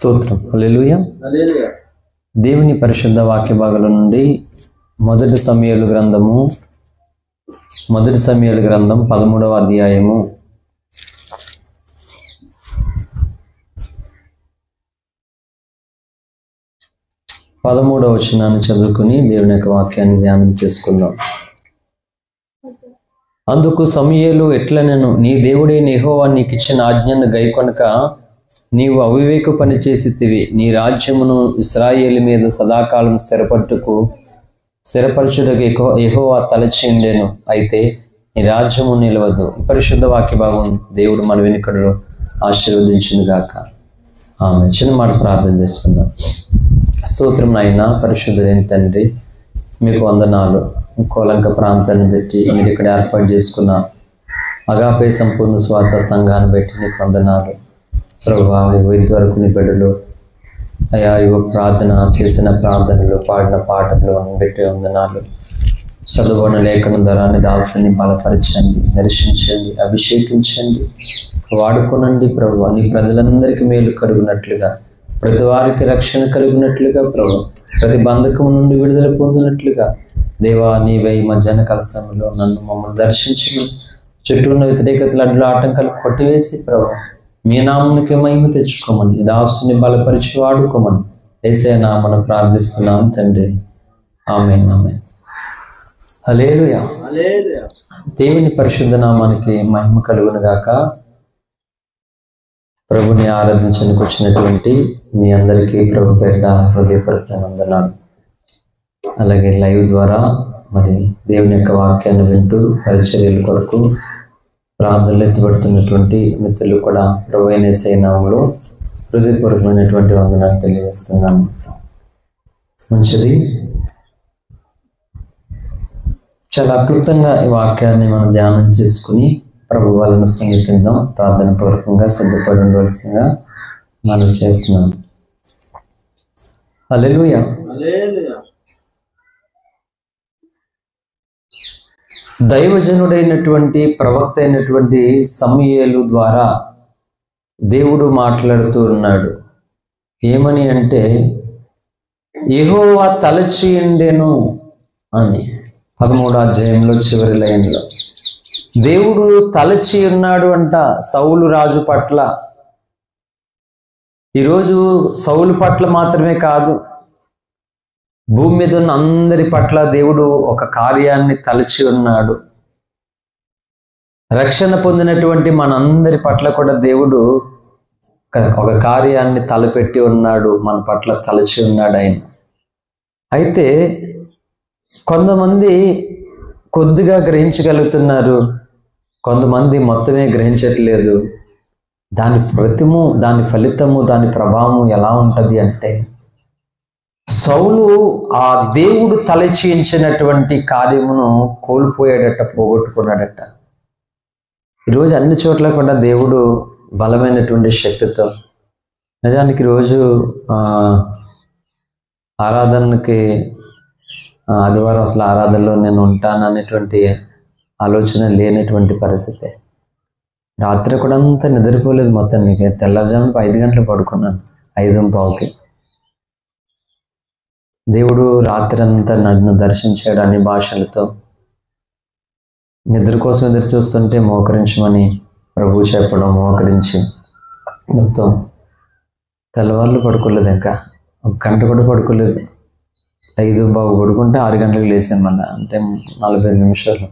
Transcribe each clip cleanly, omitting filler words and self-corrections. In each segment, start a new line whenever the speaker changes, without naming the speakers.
స్తోత్రం. హల్లెలూయా. దేవుని పరిశుద్ధ వాక్య భాగాల నుండి మొదటి సమూయేలు గ్రంథం 13వ అధ్యాయము 13వ వచనాన్ని చదువుకుని దేవుని యొక్క వాక్యాన్ని ధ్యానం చేసుకుందాం. అందుకు సమూయేలు ఎట్లనెను, నీ దేవుడైన యెహోవా నీకిచ్చిన ఆజ్ఞను గైకొనక నీవు అవివేక పని చేసితివి. నీ రాజ్యమును ఇశ్రాయేలు మీద సదాకాలం స్థిరపరచుటకు యెహోవా తలచిండెను, అయితే నీ రాజ్యము నిలవదు. ఈ పరిశుద్ధ వాక్య భాగం దేవుడు మన వెనుకడలో ఆశీర్వదించును గాక. ఆమె. చిన్న మాట ప్రార్థన చేసుకుందాం. స్తోత్రం నాయనా, పరిశుద్ధులైన తండ్రి, మీకు వందనాలు. కోలంక ప్రాంతాన్ని బట్టి మీరు ఇక్కడ ఏర్పాటు చేసుకున్న అగాపే సంపూర్ణ స్వార్థ సంఘాన్ని బట్టి నీకు వందనాలు ప్రభువా. ఇంతవరకు నీ బిడ్డలు అయా ప్రార్థన చేసిన ప్రార్థనలు, పాడిన పాటలు అని బట్టి వందనాలు. చదువున లేఖన ధరాన్ని దాసుని బలపరచండి, దర్శించండి, అభిషేకించండి, వాడుకోనండి ప్రభువా. నీ ప్రజలందరికీ మేలు కలుగునట్లుగా, ప్రతి వారికి రక్షణ కలిగినట్లుగా ప్రభు, ప్రతి బంధకం నుండి విడుదల పొందినట్లుగా దేవా నీవై మధ్యాహ్న కాల సమయంలో నన్ను మమ్మల్ని దర్శించమని, చుట్టూ ఉన్న వ్యతిరేకతలు అడ్లు ఆటంకాలు కొట్టివేసి ప్రభు మీ నామమునికి మహిమ తెచ్చుకోమని, దాసుని బలపరిచి వాడుకోమని యేసయ్య నామమున ప్రార్థిస్తున్నాం తండ్రి. ఆమేన్. ఆమేన్. హల్లెలూయా. దేవుని పరిశుద్ధ నామానికి మహిమ కలుగును గాక. ప్రభుని ఆరాధించడానికి వచ్చినటువంటి మీ అందరికీ ప్రభు పేరిట హృదయపూర్వక వందనాలు. అలాగే లైవ్ ద్వారా మరి దేవుని యొక్క వాక్యాన్ని వింటూ పరిచర్యల కొరకు ప్రార్థనలు ఎత్తుపడుతున్నటువంటి మిత్రులు కూడా ప్రభు అయిన యేసయ్య నామములో హృదయపూర్వకమైనటువంటి వందనాలు తెలియజేస్తున్నాను. మంచిది. చాలా క్లుప్తంగా ఈ వాక్యాన్ని మనం ధ్యానం చేసుకుని ప్రభు వాళ్ళను సమీపిద్దాం. ప్రార్థన పూర్వకంగా సిద్ధపడి ఉండవలసిందిగా మనం చేస్తున్నాం. హల్లెలూయా. దైవజనుడైనటువంటి ప్రవక్త అయినటువంటి సమూయేలు ద్వారా దేవుడు మాట్లాడుతూ ఉన్నాడు. ఏమని అంటే, యెహోవా తలచియుండెను అని 13వ అధ్యాయంలో చివరి లైన్లో దేవుడు తలచి ఉన్నాడు అంట సౌలు రాజు పట్ల. ఈరోజు సౌలు పట్ల మాత్రమే కాదు, భూమి మీద ఉన్న అందరి పట్ల దేవుడు ఒక కార్యాన్ని తలచి ఉన్నాడు. రక్షణ పొందినటువంటి మనందరి పట్ల కూడా దేవుడు ఒక కార్యాన్ని తలపెట్టి ఉన్నాడు, మన పట్ల తలచి ఉన్నాడు ఆయన. అయితే కొంతమంది కొద్దిగా గ్రహించగలుగుతున్నారు, కొంతమంది మొత్తమే గ్రహించట్లేదు. దాని దాని ఫలితము, దాని ప్రభావము ఎలా ఉంటుంది అంటే, సౌలు ఆ దేవుడు తలచించినటువంటి కార్యమును కోల్పోయాడట, పోగొట్టుకున్నాడట. ఈరోజు అన్ని చోట్ల కూడా దేవుడు బలమైనటువంటి శక్తితో, నిజానికి రోజు ఆరాధనకి ఆదివారం అసలు ఆరాధనలో నేను ఉంటాను అనేటువంటి ఆలోచన లేనటువంటి పరిస్థితి. రాత్రి కూడా అంతా నిద్రపోలేదు మొత్తానికి. తెల్లవారుజామున 5 గంటలు పడుకున్నాను, 5:15కి. దేవుడు రాత్రి అంతా నన్ను దర్శించాడు అన్ని భాషలతో. నిద్ర కోసం ఎదురు చూస్తుంటే మోకరించమని ప్రభు చెప్పడం, మోకరించి మొత్తం తెల్లవారులు పడుకోలేదు. ఇంకా 1 గంట కూడా పడుకోలేదు. 5:15 పడుకుంటే 6 గంటలకు లేచాను మళ్ళీ, అంటే 45 నిమిషాలు.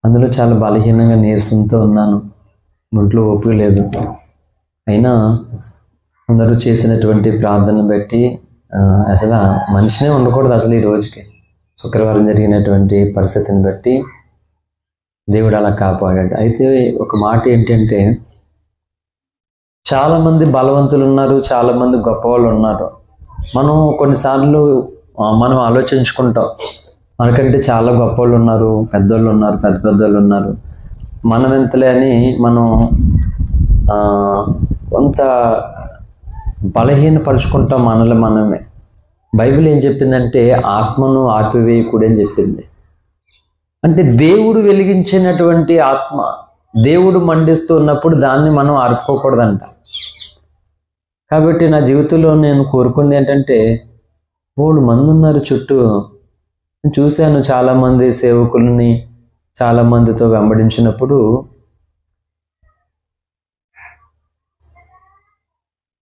అందులో చాలా బలహీనంగా నీరసంతో ఉన్నాను, ఒంట్లో ఓపిక లేదు. అయినా అందరూ చేసినటువంటి ప్రార్థన బట్టి అసలు మనిషినే ఉండకూడదు అసలు ఈ రోజుకి. శుక్రవారం జరిగినటువంటి పరిస్థితిని బట్టి దేవుడు అలా కాపాడాడు. అయితే ఒక మాట ఏంటంటే, చాలామంది బలవంతులు ఉన్నారు, చాలామంది గొప్పవాళ్ళు ఉన్నారు. మనం కొన్నిసార్లు మనం ఆలోచించుకుంటాం, మనకంటే చాలా గొప్పవాళ్ళు ఉన్నారు, పెద్దోళ్ళు ఉన్నారు, పెద్దోళ్ళు ఉన్నారు, మనం ఎంతలే అని మనం కొంత బలహీనపరుచుకుంటాం మనల్ని మనమే. బైబిల్ ఏం చెప్పిందంటే, ఆత్మను ఆర్పివేయకూడదు అని చెప్పింది. అంటే దేవుడు వెలిగించినటువంటి ఆత్మ, దేవుడు మండిస్తూ ఉన్నప్పుడు దాన్ని మనం ఆర్పుకోకూడదంట. కాబట్టి నా జీవితంలో నేను కోరుకుంది ఏంటంటే 3 మంది ఉన్నారు చుట్టూ. నేను చూశాను చాలామంది సేవకుల్ని చాలామందితో వెంబడించినప్పుడు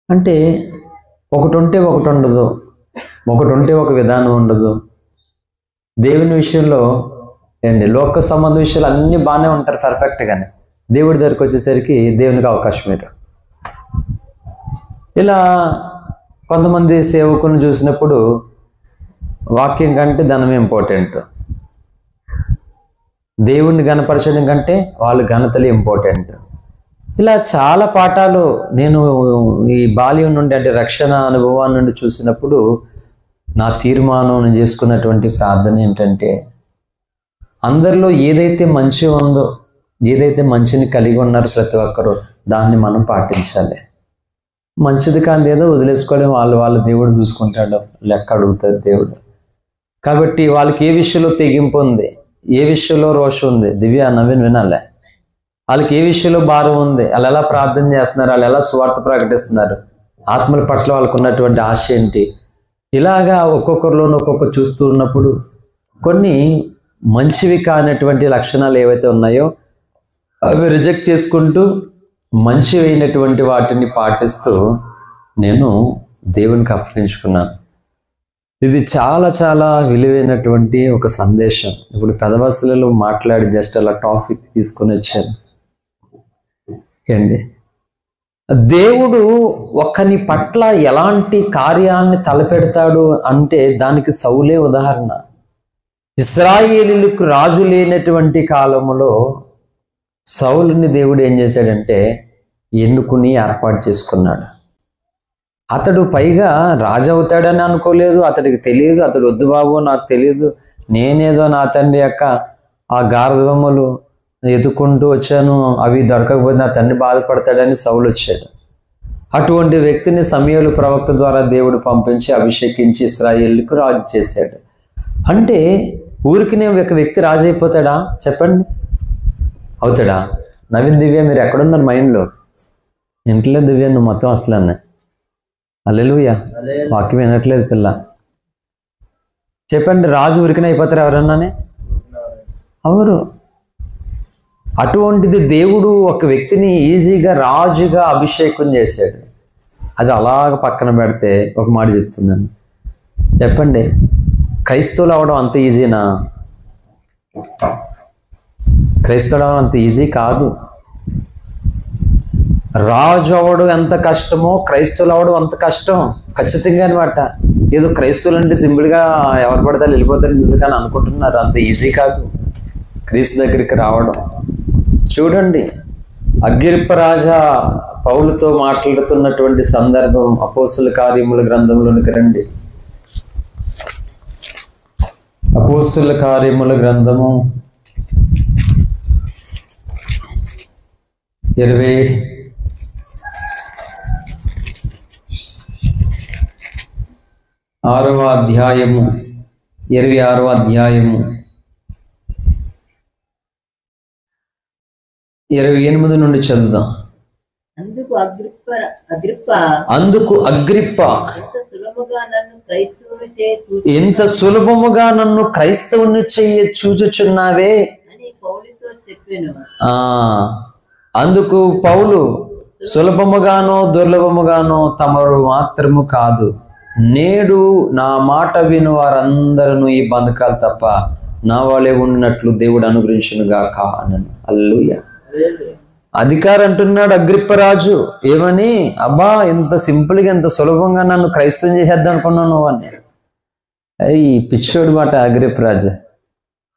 అంటే ఒకటి ఉంటే ఒకటి ఉండదు, ఒకటి ఉంటే ఒక విధానం ఉండదు. దేవుని విషయంలో ఏంటి లోక సంబంధ విషయాలు అన్నీ బాగానే ఉంటారు పర్ఫెక్ట్గానే, దేవుడి దగ్గరికి వచ్చేసరికి దేవునికి అవకాశం మీరు. ఇలా కొంతమంది సేవకులను చూసినప్పుడు వాక్యం కంటే ధనం ఇంపార్టెంట్, దేవుణ్ణి ఘనపరచడం కంటే వాళ్ళు ఘనతలు ఇంపార్టెంట్. ఇలా చాలా పాఠాలు నేను ఈ బాల్యం నుండి అంటే రక్షణ అనుభవాన్ని నుండి చూసినప్పుడు నా తీర్మానం నేను చేసుకున్నటువంటి ప్రార్థన ఏంటంటే అందరిలో ఏదైతే మంచి ఉందో, ఏదైతే మంచిని కలిగి ఉన్నారో ప్రతి ఒక్కరూ దాన్ని మనం పాటించాలి. మంచిది కాని ఏదో వదిలేసుకోవడం వాళ్ళ దేవుడు చూసుకుంటాడు, లెక్క అడుగుతాడు దేవుడు. కాబట్టి వాళ్ళకి ఏ విషయంలో తెగింపు ఉంది, ఏ విషయంలో రోషం ఉంది, దివ్య నవీన్ వినాలే. వాళ్ళకి ఏ విషయంలో భారం ఉంది, వాళ్ళు ఎలా ప్రార్థన చేస్తున్నారు, వాళ్ళు ఎలా స్వార్థ ప్రకటిస్తున్నారు, ఆత్మల పట్ల వాళ్ళకు ఉన్నటువంటి ఆశ ఏంటి, ఇలాగా ఒక్కొక్కరిలోనూ ఒక్కొక్కరు చూస్తూ ఉన్నప్పుడు కొన్ని మంచివి కానటువంటి లక్షణాలు ఏవైతే ఉన్నాయో అవి రిజెక్ట్ చేసుకుంటూ మంచివి అయినటువంటి వాటిని పాటిస్తూ నేను దేవునికి అప్పగించుకున్నాను. ఇది చాలా చాలా విలువైనటువంటి ఒక సందేశం. ఇప్పుడు పెదవసలలో మాట్లాడి జస్ట్ అలా టాపిక్ తీసుకొని వచ్చాను ఏంటి. దేవుడు ఒకని పట్ల ఎలాంటి కార్యాన్ని తలపెడతాడు అంటే దానికి సౌలే ఉదాహరణ. ఇశ్రాయేలీయులకు రాజు లేనటువంటి కాలంలో సౌలుని దేవుడు ఏం చేశాడంటే ఎన్నుకుని ఏర్పాటు చేసుకున్నాడు. అతడు పైగా రాజు అవుతాడని అనుకోలేదు, అతడికి తెలియదు, అతడు వద్దు బాబు నాకు తెలియదు, నేనేదో నా తండ్రి యొక్క ఆ గారదమ్మలు ఎదుకుంటూ వచ్చాను, అవి దొరకకపోతే నా తండ్రి బాధపడతాడని సౌలు వచ్చాడు. అటువంటి వ్యక్తిని సమూయేలు ప్రవక్త ద్వారా దేవుడు పంపించి అభిషేకించి ఇశ్రాయేలుకు రాజు చేశాడు. అంటే ఊరికినే ఒక వ్యక్తి రాజు అయిపోతాడా చెప్పండి? అవుతాడా? నవీన్ దివ్య మీరు ఎక్కడున్నారు మైండ్లో? ఇంట్లో దివ్య నువ్వు మొత్తం అసలు అన్న హల్లెలూయా, వాక్యం వినట్లేదు పిల్ల. చెప్పండి, రాజు ఊరికనే అయిపోతారు ఎవరన్నానే? అవరు. అటువంటిది దేవుడు ఒక వ్యక్తిని ఈజీగా రాజుగా అభిషేకం చేశాడు. అది అలాగ పక్కన పెడితే ఒక మాట చెప్తున్నాను, చెప్పండి, క్రైస్తవులు అవడం అంత ఈజీనా? క్రైస్తవులు అవడం అంత ఈజీ కాదు. రాజు అవడం ఎంత కష్టమో క్రైస్తవులు అవడం అంత కష్టం ఖచ్చితంగా అనమాట. ఏదో క్రైస్తవులు అంటే సింపుల్గా ఎవరు పడతారు వెళ్ళిపోతారు ఎందుకని అనుకుంటున్నారు, అంత ఈజీ కాదు క్రీస్తు దగ్గరికి రావడం. చూడండి, అగ్రిప్ప రాజా పౌలుతో మాట్లాడుతున్నటువంటి సందర్భం అపోస్తుల కార్యముల గ్రంథంలోనికి రండి. అపోస్తుల కార్యముల గ్రంథము 26వ అధ్యాయము 26వ అధ్యాయము 28 నుండి చదువుదాం. అందుకు అగ్రిప్ప ఎంత సులభముగా నన్ను క్రైస్తవుని చేయ చూచుచున్నావే. అందుకు పౌలు సులభముగానో దుర్లభముగానో తమరు మాత్రము కాదు, నేడు నా మాట విను వారందరూ ఈ బంధకాలు తప్ప నా వాళ్ళే ఉన్నట్లు దేవుడు అనుగ్రహించును గాక అన్నాను. హల్లెలూయా. అధికారం అంటున్నాడు అగ్రిప్పరాజు ఏమని, అబ్బా ఎంత సింపుల్గా ఎంత సులభంగా నన్ను క్రైస్తవం చేసేద్దాం అనుకున్నాను అని. అయ్యి పిచ్చోడు మాట అగ్రిప్పరాజు.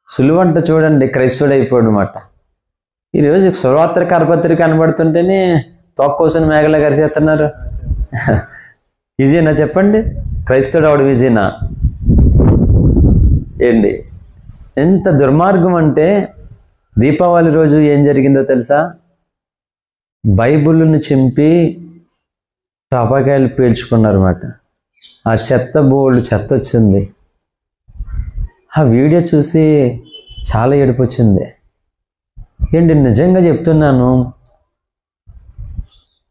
సులువంట చూడండి క్రైస్తవుడు అయిపోయాడు మాట. ఈరోజు సువార్త కరపత్రిక కనబడుతుంటేనే తోక్కోసని మేఘలా గరిచేస్తున్నారు. ఈజీనా చెప్పండి? క్రైస్తవుడు అవడం ఈజీనా? ఏంటి ఎంత దుర్మార్గం అంటే, దీపావళి రోజు ఏం జరిగిందో తెలుసా? బైబిల్ని చింపి టపాకాయలు పేల్చుకున్నారు అన్నమాట. ఆ చెత్త బోల్డ్ చెత్త వచ్చింది. ఆ వీడియో చూసి చాలా ఏడుపు వచ్చింది. ఏంటి నిజంగా చెప్తున్నాను,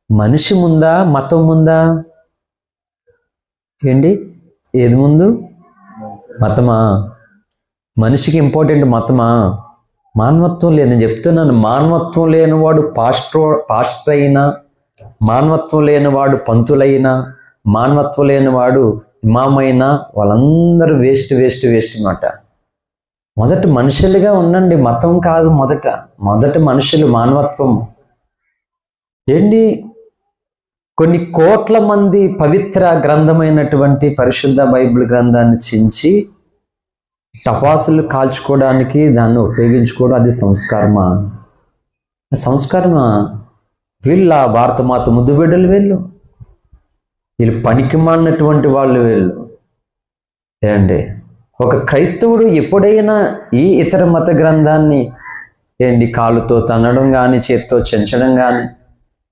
మనిషి ముందా మతం ముందా? ఏంటి, ఏది ముందు? మతమా? మనిషికి ఇంపార్టెంట్ మతమా? మానవత్వం లేదు. నేను చెప్తున్నాను, మానవత్వం లేనివాడు పాస్టర్ అయినా, మానవత్వం లేనివాడు పంతులైనా, మానవత్వం లేనివాడు ఇమామైనా వాళ్ళందరూ వేస్ట్ మాట. మొదట మనుషులుగా ఉండండి, మతం కాదు. మొదట మనుషులు, మానవత్వం. ఏంటి, కొన్ని కోట్ల మంది పవిత్ర గ్రంథమైనటువంటి పరిశుద్ధ బైబిల్ గ్రంథాన్ని చించి టపాసులు కాల్చుకోవడానికి దాన్ని ఉపయోగించుకోవడం, అది సంస్కారమా? వీళ్ళ భారతమాత ముద్దుబిడ్డలు, వీళ్ళు పనికిమాలినటువంటి వాళ్ళు. ఏంటి, ఒక క్రైస్తవుడు ఎప్పుడైనా ఈ ఇతర మత గ్రంథాన్ని కాలుతో తన్నడం కానీ, చేత్తో చెంచడం కానీ,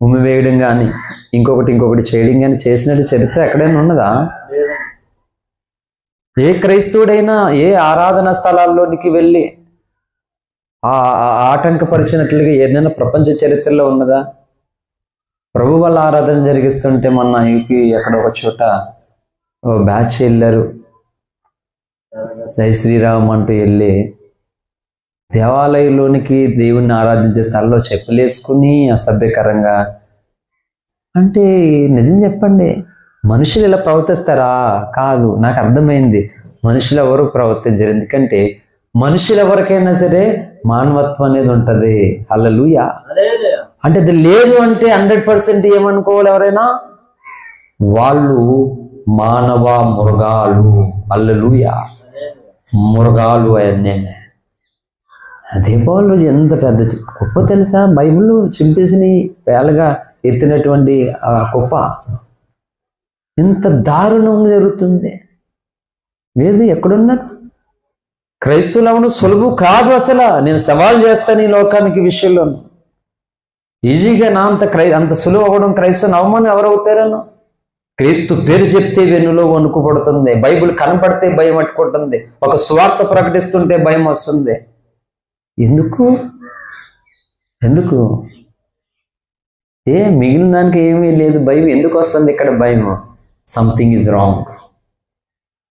ఉమ్మివేయడం కానీ, ఇంకొకటి చేయడం కానీ చేసినట్టు చరిత్ర ఎక్కడైనా ఉన్నదా? ఏ క్రైస్తవుడైనా ఏ ఆరాధన స్థలాల్లోనికి వెళ్ళి ఆటంకపరిచినట్లుగా ఏదైనా ప్రపంచ చరిత్రలో ఉన్నదా? ప్రభు వాళ్ళ ఆరాధన జరిగిస్తుంటే మొన్న యూపీ ఎక్కడ ఒక చోట బ్యాచ్ వెళ్ళారు, జై శ్రీరామ్ అంటూ వెళ్ళి దేవాలయంలోనికి దేవుణ్ణి ఆరాధించే స్థలంలో చెప్పులేసుకుని అసభ్యకరంగా. అంటే నిజం చెప్పండి, మనుషులు ఇలా ప్రవర్తిస్తారా? కాదు. నాకు అర్థమైంది, మనుషులు ఎవరు ప్రవర్తించరు. ఎందుకంటే మనుషులు ఎవరికైనా సరే మానవత్వం అనేది ఉంటుంది. హల్లెలూయా. అంటే అది లేదు అంటే 100% ఏమనుకోవాలి ఎవరైనా? వాళ్ళు మానవ మృగాలు. హల్లెలూయా. మృగాలు అవన్నీ. అదే పౌలు ఎంత పెద్ద కుప్ప తెలుసా? బైబిల్ చింపేసిని వేలగా ఎత్తినటువంటి ఆ కుప్ప ఇంత దారుణంగా జరుగుతుంది. లేదు, ఎక్కడున్నారు క్రైస్తవులు? అవును, సులువు కాదు అసలు. నేను సవాల్ చేస్తాను ఈ లోకానికి విషయంలో. ఈజీగా అంత సులువు అవ్వడం, క్రైస్తవుని అవమానం ఎవరవుతారను? క్రీస్తు పేరు చెప్తే వెన్నులో వణుకు పడుతుంది, బైబిల్ కనపడితే భయం పట్టుకుంటుంది, ఒక సువార్త ప్రకటిస్తుంటే భయం వస్తుంది. ఎందుకు మిగిలిన దానికి ఏమీ లేదు. భయం ఎందుకు వస్తుంది ఇక్కడ? భయం, సంథింగ్ ఈజ్ రాంగ్.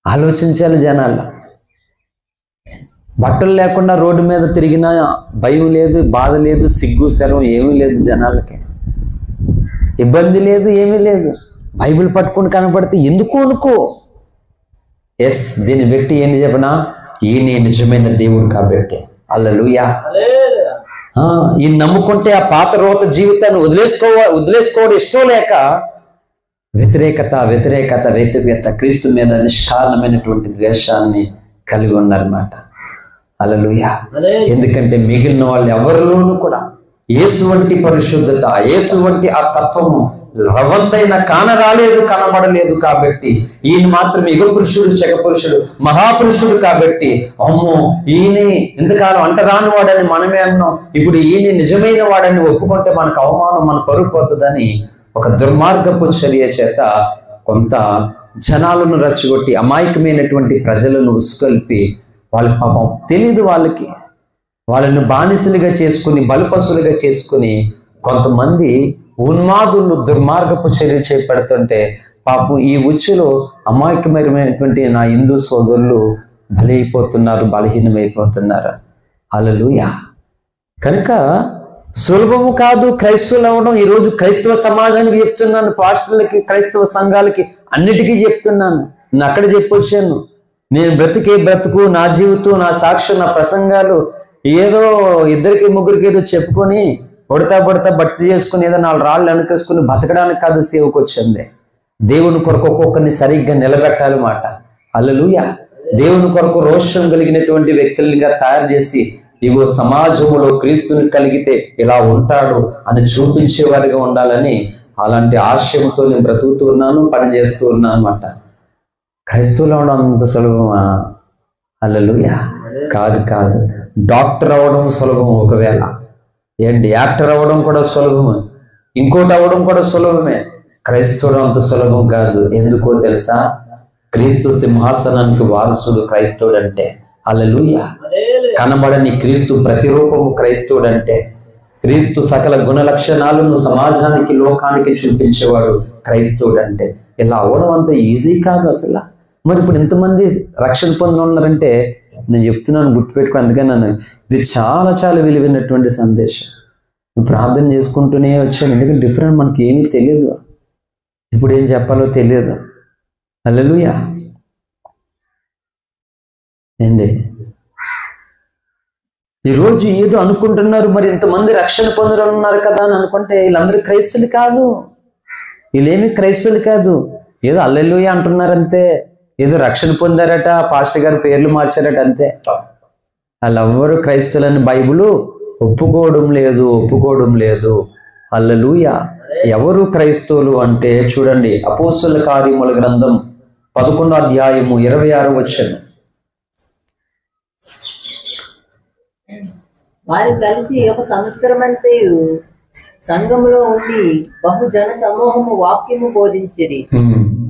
ఆలోచించాలి జనాలు. బట్టలు లేకుండా రోడ్డు మీద తిరిగినా భయం లేదు, బాధ లేదు, సిగ్గు శరం ఏమీ లేదు జనాలకి. ఇబ్బంది లేదు, ఏమీ లేదు. బైబిల్ పట్టుకొని కనపడితే ఎందుకు అనుకో. ఎస్, దీన్ని బట్టి ఏంటి చెప్పనా? ఈయనే నిజమైన దేవుడు కాబట్టి. హల్లెలూయా. ఈ నమ్ముకుంటే ఆ పాత రోత జీవితాన్ని వదిలేసుకోవడం ఇష్టం లేక వ్యతిరేకత క్రీస్తు మీద నిష్కారణమైనటువంటి ద్వేషాన్ని కలిగి ఉన్నారన్నమాట. హల్లెలూయా. ఎందుకంటే మిగిలిన వాళ్ళు ఎవరిలోనూ కూడా యేసు వంటి పరిశుద్ధత, యేసు వంటి ఆ తత్వము రవంతైన కనబడలేదు కాబట్టి ఈయన మాత్రం యుగ పురుషుడు, జగ పురుషుడు, మహాపురుషుడు కాబట్టి అమ్మో ఈయనే ఇంతకాలం అంటరాని వాడని మనమే అన్నాం, ఇప్పుడు ఈయన నిజమైన వాడని ఒప్పుకుంటే మనకు అవమానం, మన పరుగు పోతుందని ఒక దుర్మార్గపు చర్య చేత కొంత జనాలను రచ్చగొట్టి అమాయకమైనటువంటి ప్రజలను ఉసుకొల్పి వాళ్ళకి పాపం తెలీదు, వాళ్ళని బానిసలుగా చేసుకుని బలిపశులుగా చేసుకుని కొంతమంది ఉన్మాదులు దుర్మార్గపు చర్య చేపడుతుంటే పాపం ఈ ఉచ్చులో అమాయకమైనటువంటి నా హిందూ సోదరులు బలహీనమైపోతున్నారు. హల్లెలూయా. కనుక సులభము కాదు క్రైస్తవులు అవ్వడం. ఈరోజు క్రైస్తవ సమాజానికి చెప్తున్నాను, పాస్టర్లకి, క్రైస్తవ సంఘాలకి, అన్నిటికీ చెప్తున్నాను. నేను అక్కడ చెప్పొచ్చాను, నేను బ్రతుకు, నా జీవితం, నా సాక్ష్యం, నా ప్రసంగాలు ఏదో ఇద్దరికి ముగ్గురికి ఏదో చెప్పుకొని పొడతా భక్తి చేసుకుని ఏదో 4 రాళ్ళు వెనకేసుకుని బతకడానికి కాదు సేవకు వచ్చింది. దేవుని కొరకు ఒక్కొక్కరిని సరిగ్గా నిలబెట్టాలి మాట. హల్లెలూయా. దేవుని కొరకు రోషం కలిగినటువంటి వ్యక్తులుగా తయారు చేసి ఇగో సమాజంలో క్రీస్తుని కలిగితే ఇలా ఉంటాడు అని చూపించేవారిగా ఉండాలని అలాంటి ఆశయంతో నేను బ్రతుకుతూ ఉన్నాను, పని చేస్తూ ఉన్నాను అన్నమాట. క్రైస్తవులు అవడం అంత సులభమా? హల్లెలూయా. కాదు. డాక్టర్ అవ్వడం సులభం, ఒకవేళ యాక్టర్ అవ్వడం కూడా సులభమే, ఇంకోటి అవ్వడం కూడా సులభమే. క్రైస్తవుడు అంత సులభం కాదు. ఎందుకో తెలుసా? క్రీస్తు సింహాసనానికి వారసుడు క్రైస్తవుడు అంటే. హల్లెలూయా. కనబడని క్రీస్తు ప్రతిరూపము క్రైస్తవుడు అంటే. క్రీస్తు సకల గుణ లక్షణాలను సమాజానికి, లోకానికి చూపించేవాడు క్రైస్తవుడు అంటే. ఇలా అవ్వడం అంత ఈజీ కాదు అసలు. మరి ఇప్పుడు ఎంతమంది రక్షణ పొందిన ఉన్నారంటే నేను చెప్తున్నాను, గుర్తుపెట్టుకో. అందుకని నన్ను ఇది చాలా చాలా విలువైనటువంటి సందేశం. ప్రార్థన చేసుకుంటూనే వచ్చాను, ఎందుకంటే డిఫరెంట్ మనకి ఏమీ తెలియదు, ఇప్పుడు ఏం చెప్పాలో తెలియదు. హల్లెలూయా ఏంటి. ఈరోజు ఏదో అనుకుంటున్నారు, మరి ఇంతమంది రక్షణ పొందుతున్నారు కదా అని అనుకుంటే వీళ్ళందరూ క్రైస్తవులు కాదు, వీళ్ళేమి క్రైస్తవులు కాదు. ఏదో హల్లెలూయా అంటున్నారంతే, ఏదో రక్షణ పొందారట, పాస్టర్ గారు పేర్లు మార్చారట అంతే. వాళ్ళెవ్వరూ క్రైస్తవులని బైబిలు ఒప్పుకోవడం లేదు. హల్లెలూయా. ఎవరు క్రైస్తవులు అంటే చూడండి, అపోస్తలుల కార్యముల గ్రంథం 11వ అధ్యాయము 26వ వచనం.
వారు కలిసి ఒక సంవత్సరమంతయు సంఘములో ఉండి బహుజన సమూహము వాక్యము బోధించిరి.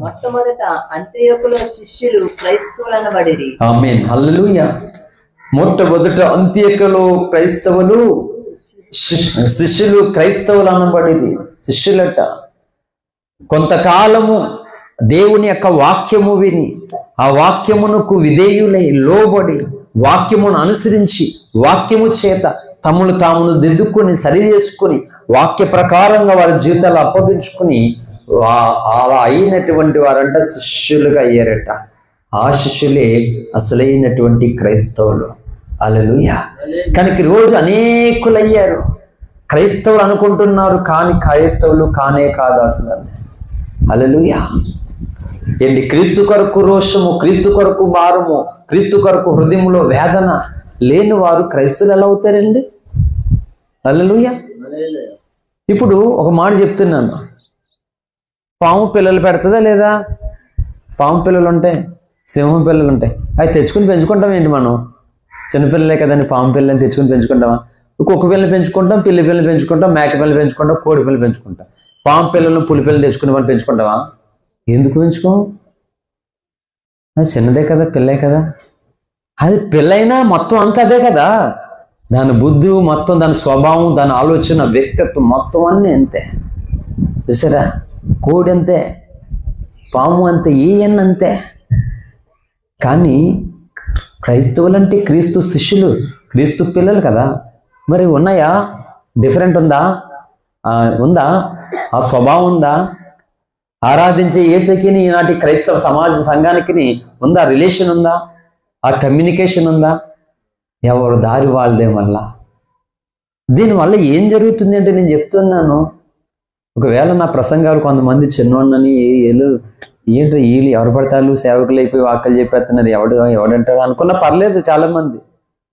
మొట్టమొదట అంత్యోకులో శిష్యులు క్రైస్తవులనబడిరి.
ఆమేన్, హల్లెలూయా. మొట్టమొదట అంత్యోకులో క్రైస్తవులు శిష్యులు క్రైస్తవులు అనబడిరి. శిష్యులట కొంతకాలము దేవుని యొక్క వాక్యము విని ఆ వాక్యమునకు విధేయులై లోబడి వాక్యమును అనుసరించి వాక్యము చేత తమను తామును దిద్దుకొని సరి చేసుకుని వాక్య ప్రకారంగా వారి జీవితాలు అప్పగించుకుని అలా అయినటువంటి వారంట శిష్యులుగా అయ్యారట. ఆ శిష్యులే అసలైనటువంటి క్రైస్తవులు. హల్లెలూయా. కనుక ఈరోజు అనేకులయ్యారు, క్రైస్తవులు అనుకుంటున్నారు కానీ క్రైస్తవులు కానే కాదు అసలు. హల్లెలూయా. ఏంటి, క్రీస్తు కొరకు రోషము, క్రీస్తు కొరకు భారము, క్రీస్తు కొరకు హృదయంలో వేదన లేని వారు క్రైస్తవులు ఎలా అవుతారండి? హల్లెలూయా. ఇప్పుడు ఒక మాట చెప్తున్నాను, పాము పిల్లలు పెడుతుందా లేదా? పాము పిల్లలు ఉంటాయి, సింహం పిల్లలు ఉంటాయి, అవి తెచ్చుకుని పెంచుకుంటాం ఏంటి మనం? చిన్నపిల్లలే కదండి, పాము పిల్లలని తెచ్చుకుని పెంచుకుంటామా? కుక్క పిల్లలు పెంచుకుంటాం, పిల్లి పిల్లలు పెంచుకుంటాం, మేక పిల్లలు పెంచుకుంటాం, కోడి పిల్లలు పెంచుకుంటాం. పాము పిల్లలను పులి పిల్లలు తెచ్చుకుని వాళ్ళు పెంచుకుంటావా? ఎందుకు పెంచుకోం? అది చిన్నదే కదా, పిల్లే కదా. అది పిల్లైనా మొత్తం అంతా అదే కదా, దాని బుద్ధి మొత్తం, దాని స్వభావం, దాని ఆలోచన, వ్యక్తిత్వం మొత్తం అన్నీ అంతే. చూసారా? కోడి అంతే, పాము అంతే, ఏయన్న అంతే. కానీ క్రైస్తవులంటే క్రీస్తు శిష్యులు, క్రీస్తు పిల్లలు కదా. మరి ఉన్నాయా? డిఫరెంట్ ఉందా? ఆ స్వభావం ఉందా? ఆరాధించే యేసుకి ఈనాటి క్రైస్తవ సమాజ సంఘానికి ఉందా? రిలేషన్ ఉందా? ఆ కమ్యూనికేషన్ ఉందా? ఎవరు దారి వాళ్ళదే. మళ్ళా దీనివల్ల ఏం జరుగుతుంది అంటే నేను చెప్తున్నాను, ఒకవేళ నా ప్రసంగాలు కొంతమంది చిన్నవాడిని ఏంటి వీళ్ళు ఎవరు పడతారు, సేవకులు అయిపోయి వాక్యాలు చెప్పేస్తున్నారు, ఎవడంటారు అనుకున్నా పర్లేదు. చాలామంది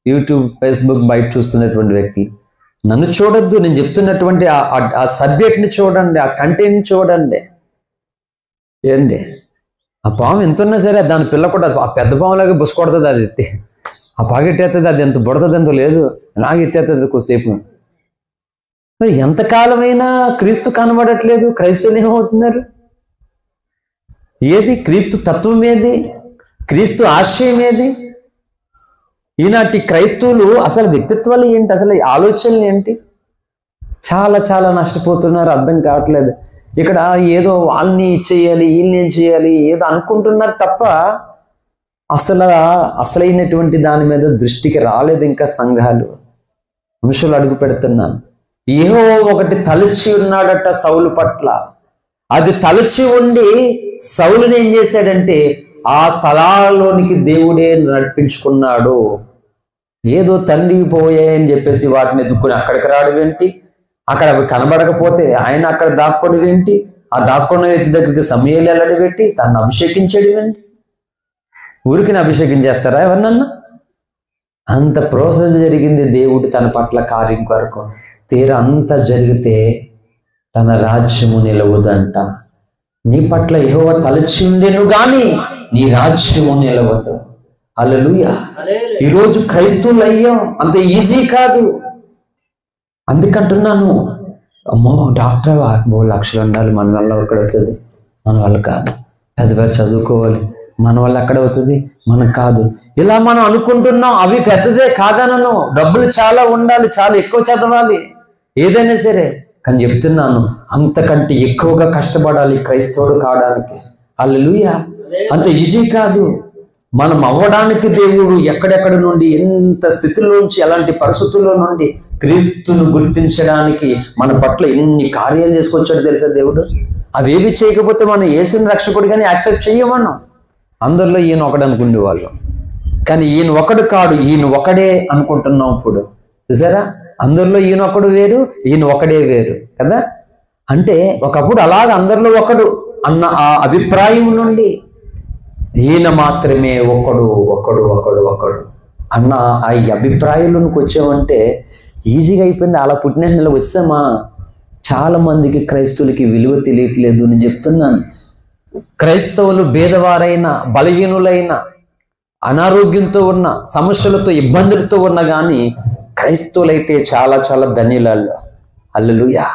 యూట్యూబ్, ఫేస్బుక్ బయట చూస్తున్నటువంటి వ్యక్తి నన్ను చూడొద్దు, నేను చెప్తున్నటువంటి ఆ సబ్జెక్ట్ని చూడండి, ఆ కంటెంట్ని చూడండి. ఏంటి, ఆ పాము ఎంత ఉన్నా సరే దాని పిల్ల కూడా ఆ పెద్ద పాములాగా బుస కొడుతుంది, అది ఎత్తి ఆ పాగెట్టేస్తుంది, అది ఎంత బుడుతుంది ఎంతో లేదు, నాకు ఎత్తేస్తుంది కొద్దిసేపు. మరి ఎంతకాలమైనా క్రీస్తు కనబడట్లేదు, క్రైస్తవులు ఏమవుతున్నారు? ఏది క్రీస్తు తత్వం? ఏది క్రీస్తు ఆశయం? ఏది? ఈనాటి క్రైస్తవులు అసలు వ్యక్తిత్వాలు ఏంటి, అసలు ఆలోచనలు ఏంటి? చాలా చాలా నష్టపోతున్నారు, అర్థం కావట్లేదు. ఇక్కడ ఏదో వాళ్ళని చేయాలి, వీళ్ళని చేయాలి ఏదో అనుకుంటున్నారు తప్ప అసలైనటువంటి దాని మీద దృష్టికి రాలేదు ఇంకా సంఘాలు. అంశాలు అడుగు పెడుతున్నాను. ఏవో ఒకటి తలచి ఉన్నాడట సౌలు పట్ల. అది తలచి ఉండి సౌలుని ఏం చేశాడంటే ఆ స్థలాల్లోనికి దేవుడే నడిపించుకున్నాడు. ఏదో తండ్రి పోయాయని చెప్పేసి వాటిని ఎదుర్కొని అక్కడికి రావడం ఏంటి, అక్కడ అవి కనబడకపోతే ఆయన అక్కడ దాక్కోవడం ఏంటి, ఆ దాక్కున్న వ్యక్తి దగ్గరికి సమయాలు వెళ్ళడం పెట్టి తను అభిషేకించడం ఏంటి? ఊరికి అభిషేకం చేస్తారా ఎవరినన్నా? అంత ప్రోసెస్ జరిగింది దేవుడు తన పట్ల కార్యం కొరకు. తీరా అంత జరిగితే తన రాజ్యము నిలవదంట. నీ పట్ల యెహోవా తలచి ఉండెను గాని నీ రాజ్యము నిలవదు. హల్లెలూయా. ఈరోజు క్రైస్తవులు అయ్యాం, అంత ఈజీ కాదు. అందుకంటున్నాను, అమ్మో డాక్టర్ 3 లక్షలు ఉండాలి, మన వల్ల అక్కడ అవుతుంది, మన వల్ల కాదు. పెద్ద చదువుకోవాలి, మన వల్ల అక్కడ అవుతుంది, మనకు కాదు. ఇలా మనం అనుకుంటున్నాం. అవి పెద్దదే కాదనను, డబ్బులు చాలా ఉండాలి, చాలా ఎక్కువ చదవాలి, ఏదైనా సరే. కానీ చెప్తున్నాను, అంతకంటే ఎక్కువగా కష్టపడాలి క్రైస్తవుడు కావడానికి. హల్లెలూయా. అంత ఈజీ కాదు. మనం అవ్వడానికి దేవుడు ఎక్కడెక్కడ నుండి, ఎంత స్థితిలోంచి, ఎలాంటి పరిస్థితుల్లో నుండి క్రీస్తును గుర్తించడానికి మన పట్ల ఎన్ని కార్యాలు చేసుకొచ్చాడు తెలుసా దేవుడు. అవేవి చేయకపోతే మనం యేసుని రక్షకుడిగానే యాక్సెప్ట్ చెయ్యం. మనం అందరిలో ఈయన ఒకడు అనుకునేవాళ్ళం, కానీ ఈయన ఒకడు కాడు, ఈయన ఒకడే అనుకుంటున్నాం ఇప్పుడు. చూసారా, అందరిలో ఈయన ఒకడు వేరు, ఈయన ఒకడే వేరు కదా. అంటే ఒకప్పుడు అలాగ అందరిలో ఒకడు అన్న ఆ అభిప్రాయం నుండి ఈయన మాత్రమే ఒకడు ఒకడు ఒకడు ఒకడు అన్న ఆ అభిప్రాయంలోకి వచ్చామంటే ఈజీగా అయిపోయింది. అలా పుట్టిన నెల వచ్చామా. చాలా మందికి క్రైస్తవులకి విలువ తెలియట్లేదు. నేను చెప్తున్నాను, క్రైస్తవులు భేదవారైన, బలహీనులైన, అనారోగ్యంతో ఉన్న, సమస్యలతో, ఇబ్బందులతో ఉన్న కానీ క్రైస్తవులైతే చాలా చాలా ధన్యులాళ్ళు. హల్లెలూయా.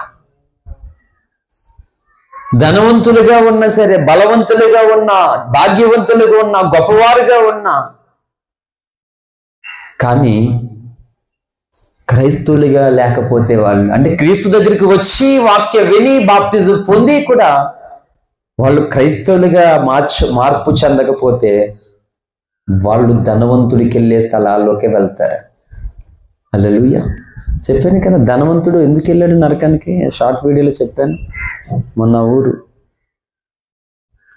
ధనవంతులుగా ఉన్నా సరే, బలవంతులుగా ఉన్నా, భాగ్యవంతులుగా ఉన్నా, గొప్పవారుగా ఉన్నా, కానీ క్రైస్తవులుగా లేకపోతే వాళ్ళు, అంటే క్రీస్తు దగ్గరికి వచ్చి వాక్య విని బాప్తిజం పొంది కూడా వాళ్ళు క్రైస్తవులుగా మార్పు చెందకపోతే వాళ్ళు ధనవంతుడికి వెళ్ళే స్థలాల్లోకి వెళ్తారు. హల్లెలూయా. చెప్పాను కదా, ధనవంతుడు ఎందుకు వెళ్ళాడు నరకానికి, షార్ట్ వీడియోలో చెప్పాను. మొన్న ఊరు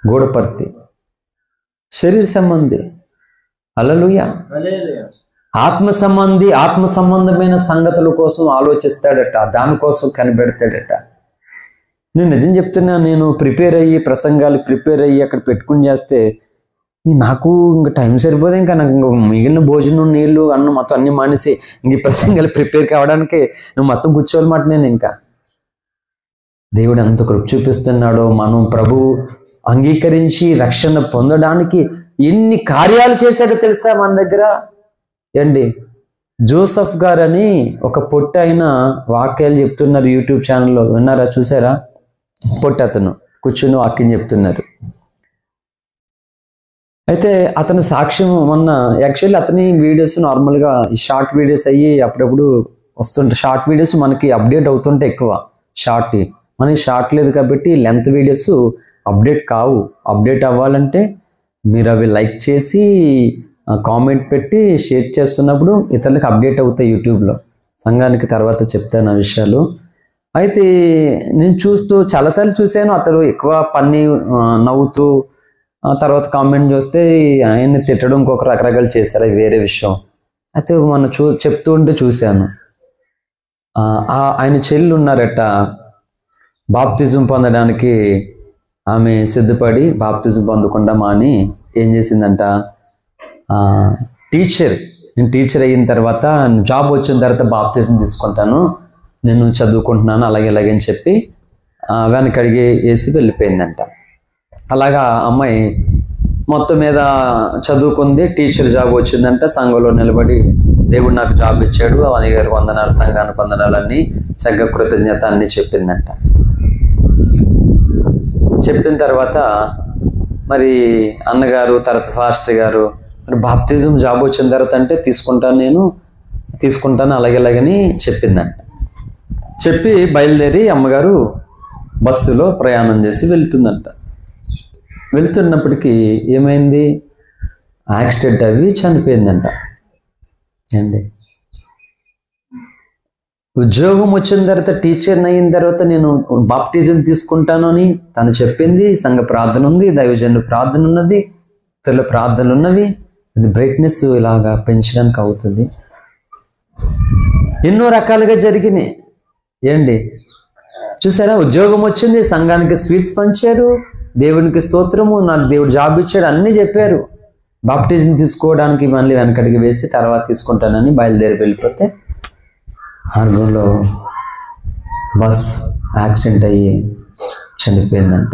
గూడపర్తి, శరీర సంబంధి. హల్లెలూయా. ఆత్మ సంబంధమైన సంగతుల కోసం ఆలోచిస్తాడట, దానికోసం కనిపెడతాడట. నేను నిజం చెప్తున్నా, నేను ప్రిపేర్ అయ్యి ప్రసంగాలు అక్కడ పెట్టుకుని చేస్తే నాకు ఇంకా టైం సరిపోదు. ఇంకా నాకు మిగిలిన భోజనం, నీళ్లు, అన్నం మొత్తం అన్ని మానేసి ఇంక ప్రసంగాలు ప్రిపేర్ కావడానికి నువ్వు మొత్తం కూర్చోవాలన్నమాట. నేను ఇంకా దేవుడు ఎంత కృప చూపిస్తున్నాడో, మనం ప్రభు అంగీకరించి రక్షణ పొందడానికి ఎన్ని కార్యాలు చేశాడో తెలుసా మన దగ్గర. ఏంటి, జోసఫ్ గారని ఒక పొట్టి అయిన వాక్యాలు చెప్తున్నారు యూట్యూబ్ ఛానల్లో, విన్నారా, చూసారా? పొట్టి అతను కూర్చుని వాక్యం చెప్తున్నారు. అయితే అతని సాక్ష్యం మొన్న, యాక్చువల్లీ అతని వీడియోస్ నార్మల్గా షార్ట్ వీడియోస్ అయ్యి అప్పుడప్పుడు వస్తుంటాయి. షార్ట్ వీడియోస్ మనకి అప్డేట్ అవుతుంటాయి ఎక్కువ. మనకి షార్ట్ లేదు కాబట్టి లెంత్ వీడియోస్ అప్డేట్ కావు. అప్డేట్ అవ్వాలంటే మీరు అవి లైక్ చేసి, కామెంట్ పెట్టి, షేర్ చేస్తున్నప్పుడు ఇతరులకు అప్డేట్ అవుతాయి యూట్యూబ్లో. సంఘానికి తర్వాత చెప్తాను ఆ విషయాలు. అయితే నేను చాలాసార్లు చూశాను, అతను ఎక్కువ పన్ని నవ్వుతూ, తర్వాత కామెంట్ చూస్తే ఆయన్ని తిట్టడం, ఇంకొక రకరకాలు చేశారు, అది వేరే విషయం. అయితే మనం చెప్తూ ఉంటే చూశాను, ఆయన చెల్లి ఉన్నారట, బాప్తిజం పొందడానికి ఆమె సిద్ధపడి బాప్తిజం పొందకుండా మాని ఏం చేసిందంట, నేను టీచర్ అయిన తర్వాత, జాబ్ వచ్చిన తర్వాత బాప్తిజం తీసుకుంటాను, నేను చదువుకుంటున్నాను అలాగే అని చెప్పి వెనకడిగి వేసి వెళ్ళిపోయిందంట. అలాగా అమ్మాయి మొత్తం మీద చదువుకుంది, టీచర్ జాబ్ వచ్చిందంట, సంఘంలో నిలబడి దేవుడు నాకు జాబ్ ఇచ్చాడు, అన్నగారు వందనాలు, సంఘానికి వందనాలన్నీ, చక్కగా కృతజ్ఞత అన్నీ చెప్పిందంట. చెప్పిన తర్వాత మరి అన్నగారు, తర్వాత ఫాస్టర్ గారు, మరి బాప్తిజం జాబ్ వచ్చిన తర్వాత అంటే తీసుకుంటాను అలాగని చెప్పిందంట. చెప్పి బయలుదేరి అమ్మగారు బస్సులో ప్రయాణం చేసి వెళ్తున్నప్పటికీ ఏమైంది, యాక్సిడెంట్ అవి చనిపోయిందంట. అండి, ఉద్యోగం వచ్చిన తర్వాత, టీచర్ని అయిన తర్వాత నేను బాప్టిజం తీసుకుంటాను అని తను చెప్పింది. సంఘ ప్రార్థన ఉంది, దైవజనుల ప్రార్థన ఉన్నది, ఇతరుల ప్రార్థనలు ఉన్నవి. ఇది బ్రైట్నెస్ ఇలాగా పెంచడానికి అవుతుంది. ఎన్నో రకాలుగా జరిగినాయి. ఏంటి చూసారా, ఉద్యోగం వచ్చింది, సంఘానికి స్వీట్స్ పంచారు, దేవునికి స్తోత్రము, నాకు దేవుడు జాబ్ ఇచ్చాడు, అన్నీ చెప్పారు. బాప్టిజం తీసుకోవడానికి మళ్ళీ వెనకడికి వేసి తర్వాత తీసుకుంటానని బయలుదేరి వెళ్ళిపోతే మార్గంలో బస్ యాక్సిడెంట్ అయ్యి చనిపోయిందంట.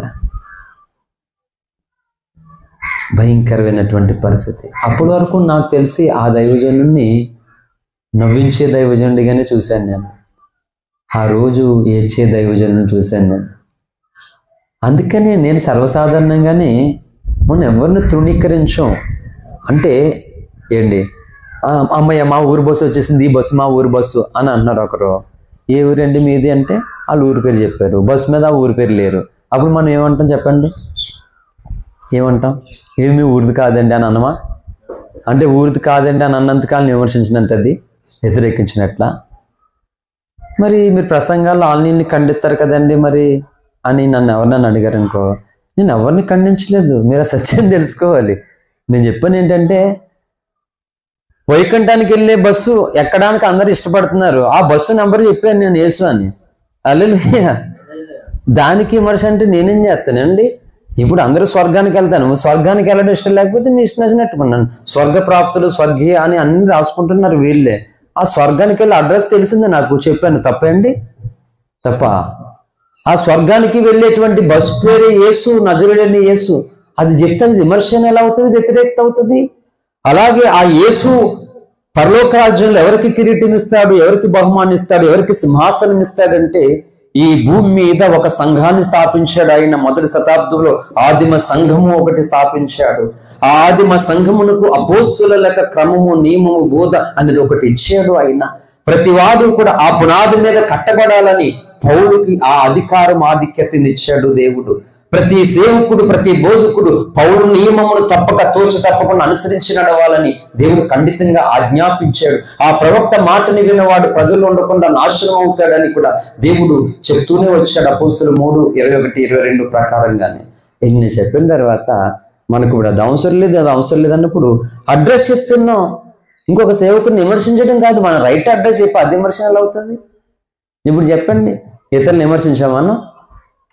భయంకరమైనటువంటి పరిస్థితి. అప్పటి వరకు నాకు తెలిసి ఆ దైవజనుడిని నవ్వించే దైవజనుడిగానే చూశాను నేను. ఆ రోజు ఏడ్చే దైవజనుడిని చూశాను నేను. అందుకనే నేను సర్వసాధారణంగానే మనం ఎవరిని తృణీకరించాం. అంటే ఏంటి, అమ్మయ్య మా ఊరు బస్సు వచ్చేసింది, ఈ బస్సు మా ఊరు బస్సు అని అన్నారు ఒకరు. ఏ ఊరండి మీది అంటే వాళ్ళు ఊరి పేరు చెప్పారు, బస్సు మీద ఆ ఊరి పేరు లేరు. అప్పుడు మనం ఏమంటాం చెప్పండి? ఏమంటాం? ఏమి ఊరిది కాదండి అని అన్నమా? అంటే ఊరిది కాదండి అని అన్నంతకాలం విమర్శించినంత అది వ్యతిరేకించినట్లా? మరి మీరు ప్రసంగాల్లో ఆన్లైన్ని ఖండిస్తారు కదండి మరి అని నన్ను ఎవరినన్ను అడిగారు అనుకో, నేను ఎవరిని ఖండించలేదు. మీరు ఆ సత్యం తెలుసుకోవాలి. నేను చెప్పాను ఏంటంటే, వైకుంఠానికి వెళ్ళే బస్సు ఎక్కడానికి అందరూ ఇష్టపడుతున్నారు. ఆ బస్సు నెంబర్ చెప్పాను నేను, యేసు అని. హల్లెలూయా. దానికి విమర్శ అంటే నేనేం చేస్తానండి? ఇప్పుడు అందరూ స్వర్గానికి వెళ్తాను, స్వర్గానికి వెళ్ళడం ఇష్టం లేకపోతే మీ ఇష్టం నచ్చినట్టుకున్నాను. స్వర్గ ప్రాప్తులు, స్వర్గీయ అని అన్ని రాసుకుంటున్నారు వీళ్ళే. ఆ స్వర్గానికి వెళ్ళి అడ్రస్ తెలిసిందే నాకు, చెప్పాను. తప్పండి? తప్ప? ఆ స్వర్గానికి వెళ్ళేటువంటి బస్సు పేరే యేసు, నజరేయుడైన యేసు. అది చెప్తే విమర్శన ఎలా అవుతుంది? వ్యతిరేకత అవుతుంది. అలాగే ఆ యేసు పరలోక రాజ్యంలో ఎవరికి కిరీటం ఇస్తాడు, ఎవరికి బహుమానం ఇస్తాడు, ఎవరికి సింహాసనం ఇస్తాడంటే, ఈ భూమి మీద ఒక సంఘాన్ని స్థాపించాడు ఆయన. మొదటి శతాబ్దంలో ఆదిమ సంఘము ఒకటి స్థాపించాడు. ఆ ఆదిమ సంఘమునకు అపోస్తుల లెక్క క్రమము, నియమము, బోధ అనేది ఒకటి ఇచ్చాడు ఆయన. ప్రతివాడు కూడా ఆ పునాది మీద కట్టబడాలని పౌలుకి ఆ అధికారం, ఆధిక్యతని ఇచ్చాడు దేవుడు. ప్రతి సేవకుడు, ప్రతి బోధకుడు పౌలు నియమమును తప్పకుండా అనుసరించి నడవాలని దేవుడు ఖండితంగా ఆజ్ఞాపించాడు. ఆ ప్రవక్త మాటని విన్నవాడు ప్రజలు ఉండకుండా నాశనం అవుతాడని కూడా దేవుడు చెప్తూనే వచ్చాడు. అపోస్తులు 3:21-22 ప్రకారంగానే. ఎన్ని చెప్పిన తర్వాత మనకు ఇప్పుడు అది అవసరం లేదు అన్నప్పుడు అడ్రస్ చెప్తున్నాం. ఇంకొక సేవకుని విమర్శించడం కాదు, మన రైట్ అడ్రస్ చెప్పి అది విమర్శన ఎలా అవుతుంది? ఇప్పుడు చెప్పండి, ఇతరులు విమర్శించామన్నా?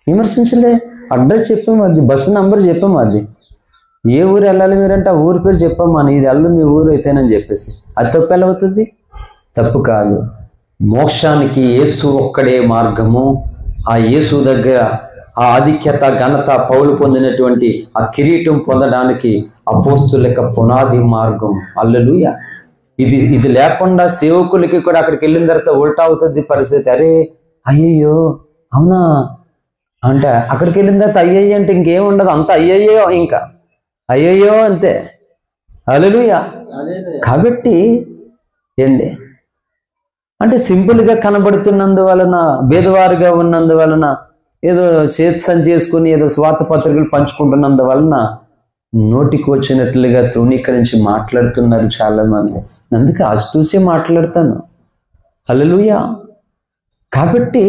విమర్శించలే. అడ్రస్ చెప్పాము, అది బస్సు నంబర్ చెప్పాము, అది ఏ ఊరు వెళ్ళాలి మీరంటే ఆ ఊరి పేరు చెప్పాము, అని ఇది వెళ్ళదు మీ ఊరు అయితేనని చెప్పేసి. అది తప్పు ఎలా అవుతుంది? తప్పు కాదు. మోక్షానికి యేసు ఒక్కడే మార్గము. ఆ యేసు దగ్గర ఆ ఆధిక్యత, ఘనత, పౌలు పొందినటువంటి ఆ కిరీటం పొందడానికి అపోస్తుల యొక్క పునాది మార్గం. హల్లెలూయా. ఇది లేకుండా సేవకులకి కూడా అక్కడికి వెళ్ళిన తర్వాత ఉల్టా అవుతుంది పరిస్థితి. అరే అయ్యయ్యో అవునా అంటే అక్కడికి వెళ్ళిన తర్వాత అయ్యయ్యో అంటే ఇంకేం ఉండదు, అంత అయ్యయ్యో, ఇంకా అయ్యయ్యో అంతే. హల్లెలూయా. కాబట్టి ఏంటి అంటే సింపుల్గా కనబడుతున్నందువలన, భేదవారుగా ఉన్నందువలన, ఏదో చేతి చేసుకుని ఏదో స్వార్థ పత్రికలు పంచుకుంటున్నందువలన నోటికి వచ్చినట్లుగా తృణీకరించి మాట్లాడుతున్నారు చాలా మంది. అందుకే చూసే మాట్లాడతాను. హల్లెలూయా. కాబట్టి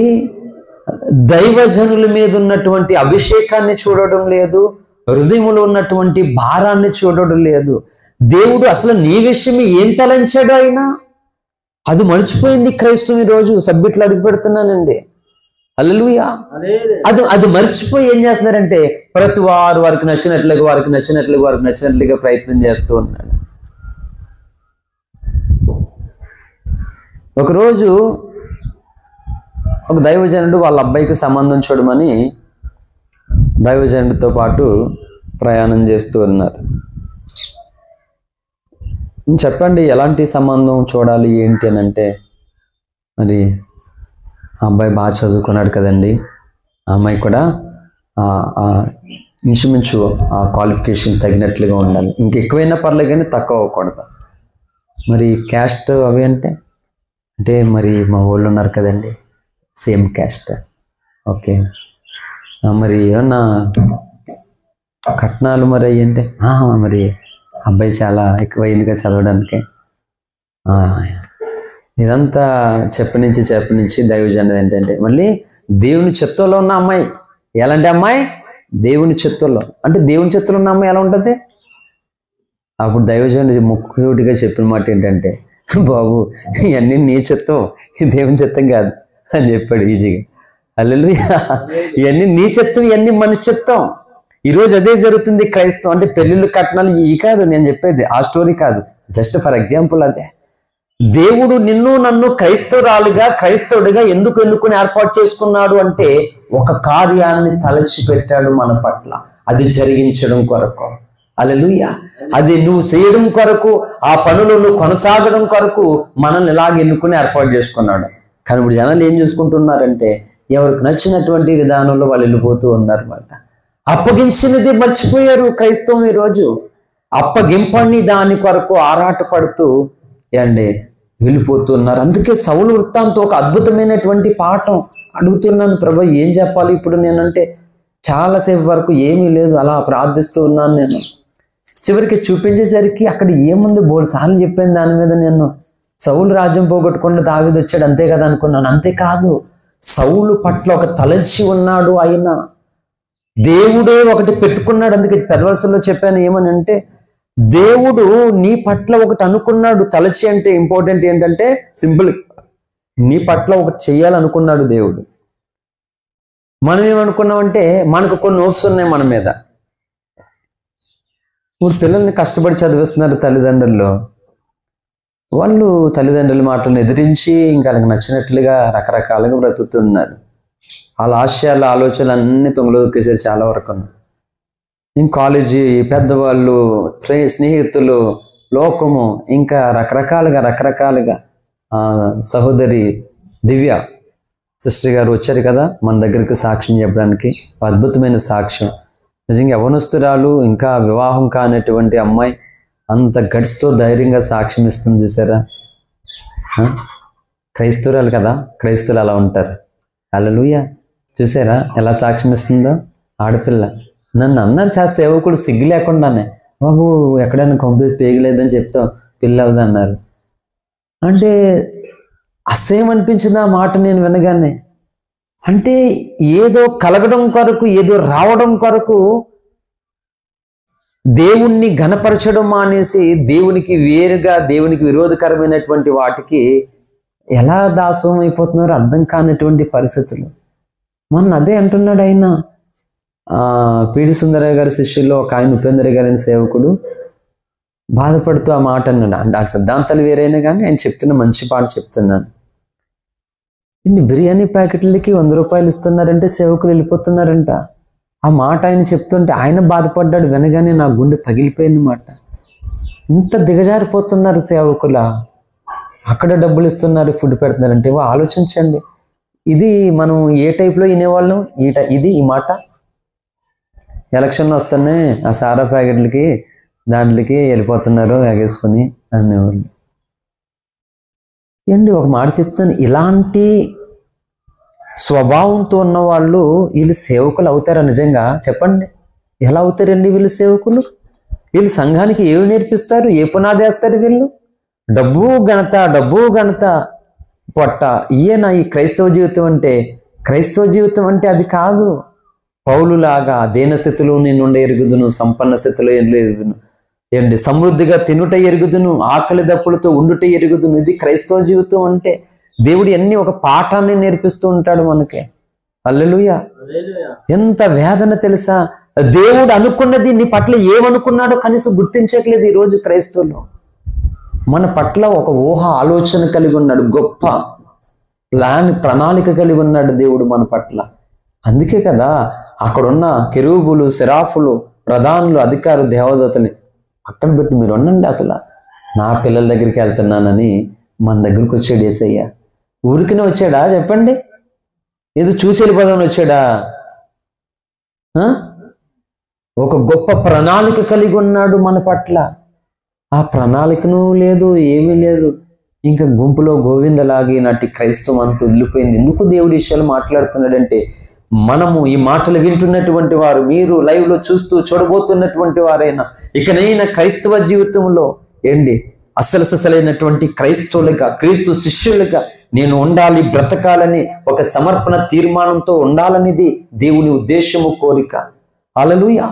దైవజనుల మీద ఉన్నటువంటి అభిషేకాన్ని చూడడం లేదు, హృదయంలో ఉన్నటువంటి భారాన్ని చూడడం లేదు. దేవుడు అసలు నీ విషయం ఏం తలంచాడు ఆయన, అది మర్చిపోయింది క్రైస్తవం. ఈరోజు సబ్మిట్లు అడుగు పెడుతున్నానండి. హల్లెలూయా. అది మర్చిపోయి ఏం చేస్తున్నారంటే ప్రతి వారికి నచ్చినట్లుగా ప్రయత్నం చేస్తూ ఉన్నాడు. ఒకరోజు ఒక దైవజనుడు వాళ్ళ అబ్బాయికి సంబంధం చూడమని దైవజనుడితో పాటు ప్రయాణం చేస్తూ ఉన్నారు. చెప్పండి ఎలాంటి సంబంధం చూడాలి ఏంటి అని అంటే, మరి ఆ అబ్బాయి బాగా చదువుకున్నాడు కదండి, ఆ అమ్మాయి కూడా ఇంచుమించు ఆ క్వాలిఫికేషన్ తగినట్లుగా ఉండాలి. ఇంకెక్కువైనా పర్లేదు కానీ తక్కువ అవ్వకూడదు. మరి క్యాస్ట్ అవి అంటే మరి మా ఊళ్ళో ఉన్నారు కదండి సేమ్ క్యాస్ట్. ఓకే, మరి ఏమన్నా కట్నాలు మరి అయ్యంటే మరి అబ్బాయి చాలా ఎక్కువైందిగా చదవడానికి. ఇదంతా చెప్పనించి దైవజనుడు ఏంటంటే మళ్ళీ దేవుని చిత్తంలో ఉన్న అమ్మాయి. ఎలాంటి అమ్మాయి? దేవుని చిత్తంలో. అంటే దేవుని చిత్తంలో ఉన్న అమ్మాయి ఎలా ఉంటుంది? అప్పుడు దైవజనుడు ముక్కుగా చెప్పిన మాట ఏంటంటే, బాబు ఇవన్నీ నీ చిత్తం, దేవుని చిత్తం కాదు అని చెప్పాడు ఈజీగా. హల్లెలూయా. ఇవన్నీ నీ చిత్తం, ఇవన్నీ మన చిత్తం. ఈరోజు అదే జరుగుతుంది క్రైస్తవం. అంటే పెళ్ళిళ్ళు కట్నాలు ఈ కాదు నేను చెప్పేది, ఆ స్టోరీ కాదు, జస్ట్ ఫర్ ఎగ్జాంపుల్ అదే. దేవుడు నిన్ను నన్ను క్రైస్తవుడిగా ఎందుకు ఎన్నుకుని ఏర్పాటు చేసుకున్నాడు అంటే ఒక కార్యాన్ని తలచి పెట్టాడు మన పట్ల, అది జరిగించడం కొరకు. హల్లెలూయా. అది నువ్వు చేయడం కొరకు, ఆ పనులు నువ్వు కొనసాగడం కొరకు మనల్ని ఇలాగ ఎన్నుకుని ఏర్పాటు చేసుకున్నాడు. కానీ ఇప్పుడు జనాలు ఏం చూసుకుంటున్నారంటే ఎవరికి నచ్చినటువంటి విధానంలో వాళ్ళు వెళ్ళిపోతూ ఉన్నారన్నమాట. అప్పగించినది మర్చిపోయారు క్రైస్తవం. ఈరోజు అప్పగింపని దాని కొరకు ఆరాటపడుతూ వెళ్ళిపోతున్నారు. అందుకే సౌలు వృత్తాంతం ఒక అద్భుతమైనటువంటి పాఠం. అడుగుతున్నాను, ప్రభు ఏం చెప్పాలి ఇప్పుడు నేనంటే, చాలాసేపు వరకు ఏమీ లేదు, అలా ప్రార్థిస్తూ ఉన్నాను నేను. చివరికి చూపించేసరికి అక్కడ ఏముంది, బోల్డ్ సార్లు చెప్పాను దాని మీద. నేను సౌలు రాజ్యం పోగొట్టుకుండా దావీదు వచ్చాడు అంతే కదా అనుకున్నాను. అంతేకాదు, సౌలు పట్ల ఒక తలంచి ఉన్నాడు ఆయన. దేవుడే ఒకటి పెట్టుకున్నాడు. అందుకే పెదవలసలో చెప్పాను ఏమని అంటే, దేవుడు నీ పట్ల ఒకటి అనుకున్నాడు. తలచి అంటే ఇంపార్టెంట్ ఏంటంటే సింపుల్, నీ పట్ల ఒకటి చెయ్యాలనుకున్నాడు దేవుడు. మనం ఏమనుకున్నామంటే మనకు కొన్ని హోప్స్ ఉన్నాయి మన మీద. ఇప్పుడు పిల్లల్ని కష్టపడి చదివిస్తున్నారు తల్లిదండ్రులు. వాళ్ళు తల్లిదండ్రుల మాటలను ఎదిరించి ఇంకా వాళ్ళకి నచ్చినట్లుగా రకరకాలుగా బ్రతుకుతున్నారు. వాళ్ళ ఆశయాల ఆలోచనలు అన్నీ తొంగలోకేసారు చాలా వరకు. ఇంకా కాలేజీ పెద్దవాళ్ళు, స్నేహితులు, లోకము, ఇంకా రకరకాలుగా సహోదరి దివ్య సిస్టర్ గారు వచ్చారు కదా మన దగ్గరికి సాక్ష్యం చెప్పడానికి. అద్భుతమైన సాక్ష్యం. నిజంగా యవనస్తురాలు, ఇంకా వివాహం కానటువంటి అమ్మాయి అంత గట్స్తో ధైర్యంగా సాక్ష్యం ఇస్తుంది చూసారా. క్రైస్తవురాలు కదా, క్రైస్తవులు అలా ఉంటారు. హల్లెలూయా. చూసారా ఎలా సాక్ష్యం ఇస్తుందో ఆడపిల్ల. నన్ను అన్నారు చాలా సేవకుడు సిగ్గు లేకుండానే, బాబు ఎక్కడైనా కంప్యూటర్ పేయలేదని చెప్తావు పిల్ల అవుదా అన్నారు. అంటే అసహ్యం అనిపించింది ఆ మాట నేను వినగానే. అంటే ఏదో కలగడం కొరకు, ఏదో రావడం కొరకు దేవుణ్ణి ఘనపరచడం మానేసి దేవునికి వేరుగా, దేవునికి విరోధకరమైనటువంటి వాటికి ఎలా దాసం అయిపోతున్నారో అర్థం కానటువంటి పరిస్థితులు. మొన్న అదే అంటున్నాడు ఆయన. పీడి సుందరయ్య గారి శిష్యుల్లో ఒక ఆయన ఉపేంద్ర గారి సేవకుడు బాధపడుతూ ఆ మాట అన్నాడు. అంటే ఆ సిద్ధాంతాలు వేరైనా కానీ ఆయన చెప్తున్న మంచి పాట చెప్తున్నాను. ఇన్ని బిర్యానీ ప్యాకెట్లకి 100 రూపాయలు ఇస్తున్నారంటే సేవకులు వెళ్ళిపోతున్నారంట. ఆ మాట ఆయన చెప్తుంటే ఆయన బాధపడ్డాడు. వినగానే నా గుండె పగిలిపోయింది మాట. ఇంత దిగజారిపోతున్నారు సేవకుల. అక్కడ డబ్బులు ఇస్తున్నారు, ఫుడ్ పెడుతున్నారంటే ఆలోచించండి. ఇది మనం ఏ టైప్లో వినేవాళ్ళం. ఈ మాట ఎలక్షన్లు వస్తేనే ఆ సారా ప్యాకెట్లకి దాంట్లోకి వెళ్ళిపోతున్నారు ఎగేసుకొని అనేవాళ్ళు. ఏంటి ఒక మాట చెప్తాను, ఇలాంటి స్వభావంతో ఉన్న వాళ్ళు వీళ్ళు సేవకులు అవుతారా నిజంగా చెప్పండి? ఎలా అవుతారండి వీళ్ళు సేవకులు? వీళ్ళు సంఘానికి ఏమి నేర్పిస్తారు, ఏ పునాది వేస్తారు వీళ్ళు? డబ్బు ఘనత పొట్ట. ఈయన ఈ క్రైస్తవ జీవితం అంటే, క్రైస్తవ జీవితం అంటే అది కాదు. పౌలులాగా దేన స్థితిలో నేను ఎరుగుదును, సంపన్న స్థితిలో ఎరుగుదును, ఏంటి సమృద్ధిగా తినుట ఎరుగుదును, ఆకలి దప్పులతో ఉండుట ఎరుగుదును. ఇది క్రైస్తవ జీవితం అంటే. దేవుడు అన్ని ఒక పాఠాన్ని నేర్పిస్తూ ఉంటాడు మనకి. హల్లెలూయా. ఎంత వేదన తెలుసా? దేవుడు అనుకున్నది నీ పట్ల ఏమనుకున్నాడో కనీసం గుర్తించట్లేదు ఈరోజు క్రైస్తవులు. మన పట్ల ఒక ఊహ ఆలోచన కలిగి ఉన్నాడు, గొప్ప ప్రణాళిక కలిగి ఉన్నాడు దేవుడు మన పట్ల. అందుకే కదా అక్కడున్న కెరూబులు, సెరాఫులు, ప్రధానులు, అధికారులు, దేవదూతని పక్కన పెట్టి మీరు ఉండండి, అసలు నా పిల్లల దగ్గరికి వెళ్తున్నానని మన దగ్గరికి వచ్చాడు యేసయ్య. ఊరికినే వచ్చాడా చెప్పండి? ఏదో చూసి వెళ్ళిపోదామని వచ్చాడా? ఒక గొప్ప ప్రణాళిక కలిగి ఉన్నాడు మన పట్ల. ఆ ప్రణాళికను లేదు, ఏమీ లేదు. ఇంకా గుంపులో గోవిందలాగి నాటి క్రైస్తవం అంత వదిలిపోయింది. ఎందుకు దేవుడి విషయాలు మాట్లాడుతున్నాడంటే, మనము ఈ మాటలు వింటున్నటువంటి వారు, మీరు లైవ్లో చూడబోతున్నటువంటి వారైనా ఇకనైనా క్రైస్తవ జీవితంలో అసలైనటువంటి క్రైస్తవులుగా, క్రీస్తు శిష్యులుగా నేను ఉండాలి, బ్రతకాలని ఒక సమర్పణ తీర్మానంతో ఉండాలనేది దేవుని ఉద్దేశము, కోరిక. హల్లెలూయా.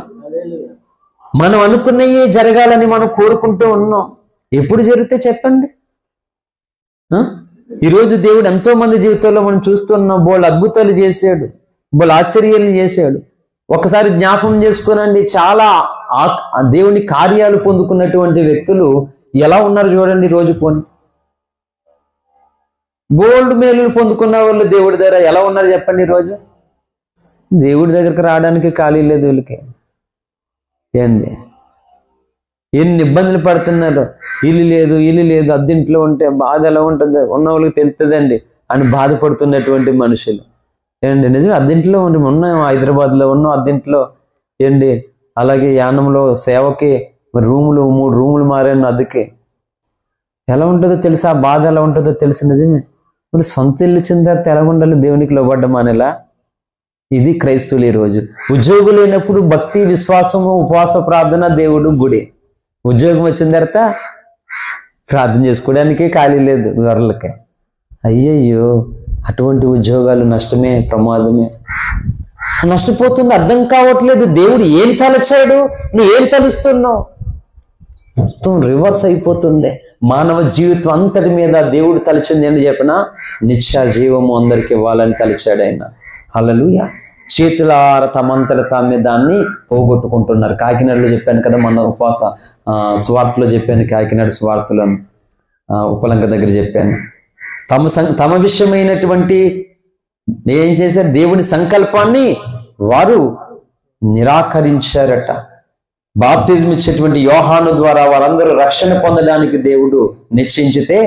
మనం అనుకున్నయే జరగాలని మనం కోరుకుంటూ ఉన్నాం. ఎప్పుడు జరిగితే చెప్పండి? ఈరోజు దేవుడు ఎంతో మంది జీవితంలో మనం చూస్తున్నాం. బోళ్ళు అద్భుతాలు చేశాడు, బోళ్ళు ఆశ్చర్యాలు చేశాడు. ఒకసారి జ్ఞాపకం చేసుకోనండి, చాలా దేవుని కార్యాలు పొందుకున్నటువంటి వ్యక్తులు ఎలా ఉన్నారు చూడండి. రోజు పోని బోల్డ్ మేలులు పొందుకున్న వాళ్ళు దేవుడి దగ్గర ఎలా ఉన్నారు చెప్పండి. రోజు దేవుడి దగ్గరికి రావడానికి ఖాళీ లేదు వీళ్ళకి. ఎన్ని ఇబ్బందులు పడుతున్నారు. ఇల్లు లేదు, అద్దింట్లో ఉంటే బాధ ఎలా ఉంటుంది ఉన్న వాళ్ళకి తెలుస్తుందండి అని బాధపడుతున్నటువంటి మనుషులు. నిజంగా అద్దింట్లో ఉన్నాం, హైదరాబాద్లో ఉన్నాం అద్దింట్లో. అలాగే యానంలో సేవకి 3 రూములు మారాను అద్దెకి. ఎలా ఉంటుందో తెలుసా, ఆ బాధ ఎలా ఉంటుందో తెలుసు. నిజమే. మరి సొంత ఇల్లు ఇచ్చిన తర్వాత ఎలా ఉండాలి? దేవునికి లోబడ్డం అనేలా. ఇది క్రైస్తవులు ఈరోజు. ఉద్యోగం లేనప్పుడు భక్తి, విశ్వాసము, ఉపవాస ప్రార్థన, దేవుడు, గుడి. ఉద్యోగం వచ్చిన తర్వాత ప్రార్థన చేసుకోవడానికి ఖాళీ లేదు గొర్రెలకి. అయ్యయ్యో, అటువంటి ఉద్యోగాలు నష్టమే, ప్రమాదమే. నష్టపోతుంది, అర్థం కావట్లేదు. దేవుడు ఏం తలచాడు, నువ్వేం తలుస్తున్నావు? మొత్తం రివర్స్ అయిపోతుంది. మానవ జీవితం అంతటి మీద దేవుడు తలచింది ఏంటి చెప్పినా, నిత్య జీవము అందరికి ఇవ్వాలని తలిచాడు ఆయన. హల్లెలూయా. చేతులార తమంతట తామే దాన్ని పోగొట్టుకుంటున్నారు. కాకినాడలో చెప్పాను కదా, మన ఉపవాస స్వార్థలో చెప్పాను, కాకినాడ స్వార్థలో ఉపలంక దగ్గర చెప్పాను. తమ విషయమైనటువంటి ఏం చేశారు? దేవుని సంకల్పాన్ని వారు నిరాకరించారట. బాప్తిజం ఇచ్చేటువంటి యోహాను ద్వారా వారందరూ రక్షణ పొందడానికి దేవుడు నిశ్చయించితే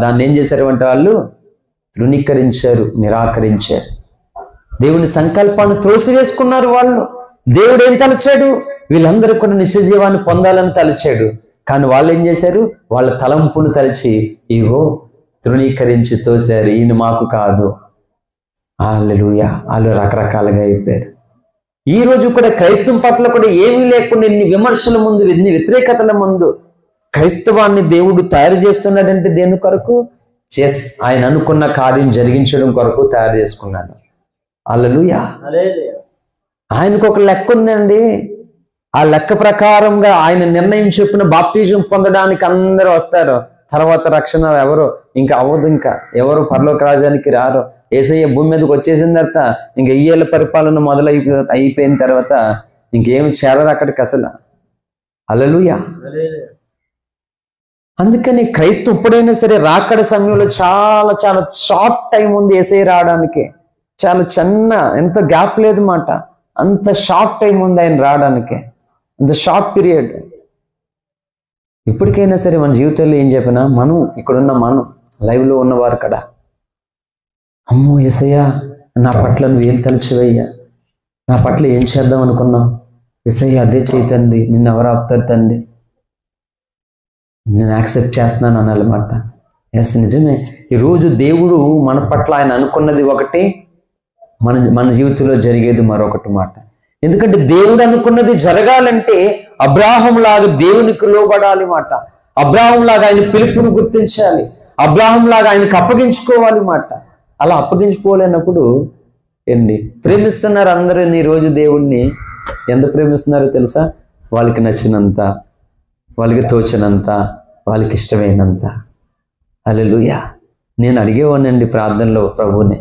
దాన్ని ఏం చేశారు అంటే వాళ్ళు తృణీకరించారు, నిరాకరించారు. దేవుని సంకల్పాన్ని త్రోసివేసుకున్నారు వాళ్ళు. దేవుడు ఏం తలచాడు? వీళ్ళందరూ కూడా నిత్య జీవాన్ని పొందాలని తలచాడు. కానీ వాళ్ళు ఏం చేశారు? వాళ్ళ తలంపును తలిచి ఇగో తృణీకరించి తోశారు. ఈయన మాకు కాదు. హల్లెలూయా. వాళ్ళు రకరకాలుగా అయిపోయారు. ఈ రోజు కూడా క్రైస్తవం పట్ల కూడా ఏమీ లేకుండా ఎన్ని విమర్శల ముందు, ఎన్ని వ్యతిరేకతల ముందు క్రైస్తవాన్ని దేవుడు తయారు చేస్తున్నాడంటే దేని కొరకు? ఆయన అనుకున్న కార్యం జరిగించడం కొరకు తయారు చేసుకున్నాడు. హల్లెలూయా. ఆయనకు ఒక లెక్క ఉందండి. ఆ లెక్క ప్రకారంగా ఆయన నిర్ణయం చెప్పిన బాప్టిజం పొందడానికి అందరూ వస్తారు. తర్వాత రక్షణ ఎవరు ఇంకా అవ్వదు. ఇంకా ఎవరు పరలోక రాజ్యానికి రారు. యేసయ్య భూమి మీదకి వచ్చేసిన తర్వాత ఇంకా 1000 ఏళ్ళ పరిపాలన అయిపోయిన తర్వాత ఇంకేమి చేరరు అక్కడికి అసలు. హల్లెలూయా. అందుకని క్రైస్తవు ఎప్పుడైనా సరే రాకడ సమయంలో చాలా చాలా షార్ట్ టైం ఉంది యేసయ్య రావడానికి. చాలా చిన్న, ఎంత గ్యాప్ లేదు మాట, అంత షార్ట్ టైం ఉంది ఆయన రావడానికి, అంత షార్ట్ పీరియడ్. ఇప్పటికైనా సరే మన జీవితంలో ఏం చెప్పినా మనం ఇక్కడున్న మనం లైవ్లో ఉన్నవారు కదా, అమ్మో యేసయ్యా నా పట్ల నువ్వేం తలచివయ్యా, నా పట్ల ఏం చేద్దాం అనుకున్నావు, యేసయ్యా అదే చేయి తండ్రి, నిన్ను ఎవరు ఆపుతారు తండ్రి, నేను యాక్సెప్ట్ చేస్తున్నాను అనాలన్నమాట. ఎస్, నిజమే. ఈరోజు దేవుడు మన పట్ల ఆయన అనుకున్నది ఒకటి, మన జీవితంలో జరిగేది మరొకటి మాట. ఎందుకంటే దేవుడు అనుకున్నది జరగాలంటే అబ్రాహం లాగా దేవునికి లోబడాలి మాట. అబ్రాహం లాగా ఆయన పిలుపును గుర్తించాలి. అబ్రాహం లాగా ఆయనకు అప్పగించుకోవాలి మాట. అలా అప్పగించుకోలేనప్పుడు ఏంటి ప్రేమిస్తున్నారు అందరూ ఈ రోజు దేవుణ్ణి. ఎంత ప్రేమిస్తున్నారో తెలుసా? వాళ్ళకి నచ్చినంత, వాళ్ళకి తోచినంత, వాళ్ళకి ఇష్టమైనంత. హల్లెలూయా. నేను అడిగేవాడినండి ప్రార్థనలో ప్రభువుని,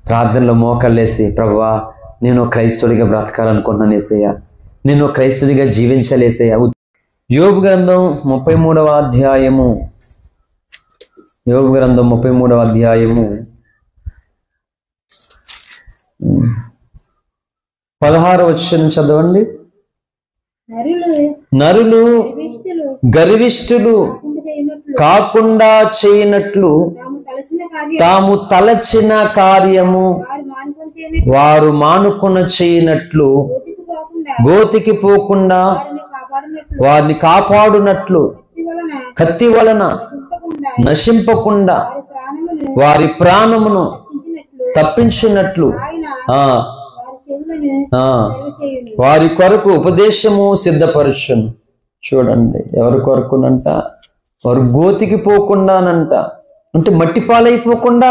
ప్రార్థనలో మోకళ్ళేసి, ప్రభువా నేను క్రైస్తవుడిగా బ్రతకాలనుకుంటున్నాను యేసయ్య, నేను క్రైస్తవుడిగా జీవించాలి యేసయ్య. యోబు గ్రంథం 33వ అధ్యాయము, యోబు గ్రంథం 33వ అధ్యాయము 16వ వచనం చదవండి. నరులు గర్విష్ఠులు కాకుండా చేయనట్లు తాము తలచిన కార్యము వారు మానుకొన చేయనట్లు గోతికి పోకుండా వారిని కాపాడునట్లు కత్తి వలన నశింపకుండా వారి ప్రాణమును తప్పించినట్లు వారి కొరకు ఉపదేశము సిద్ధపరచును. చూడండి, ఎవరి కొరకునంట? వారు గోతికి పోకుండానంట, అంటే మట్టి పాలైపోకుండా,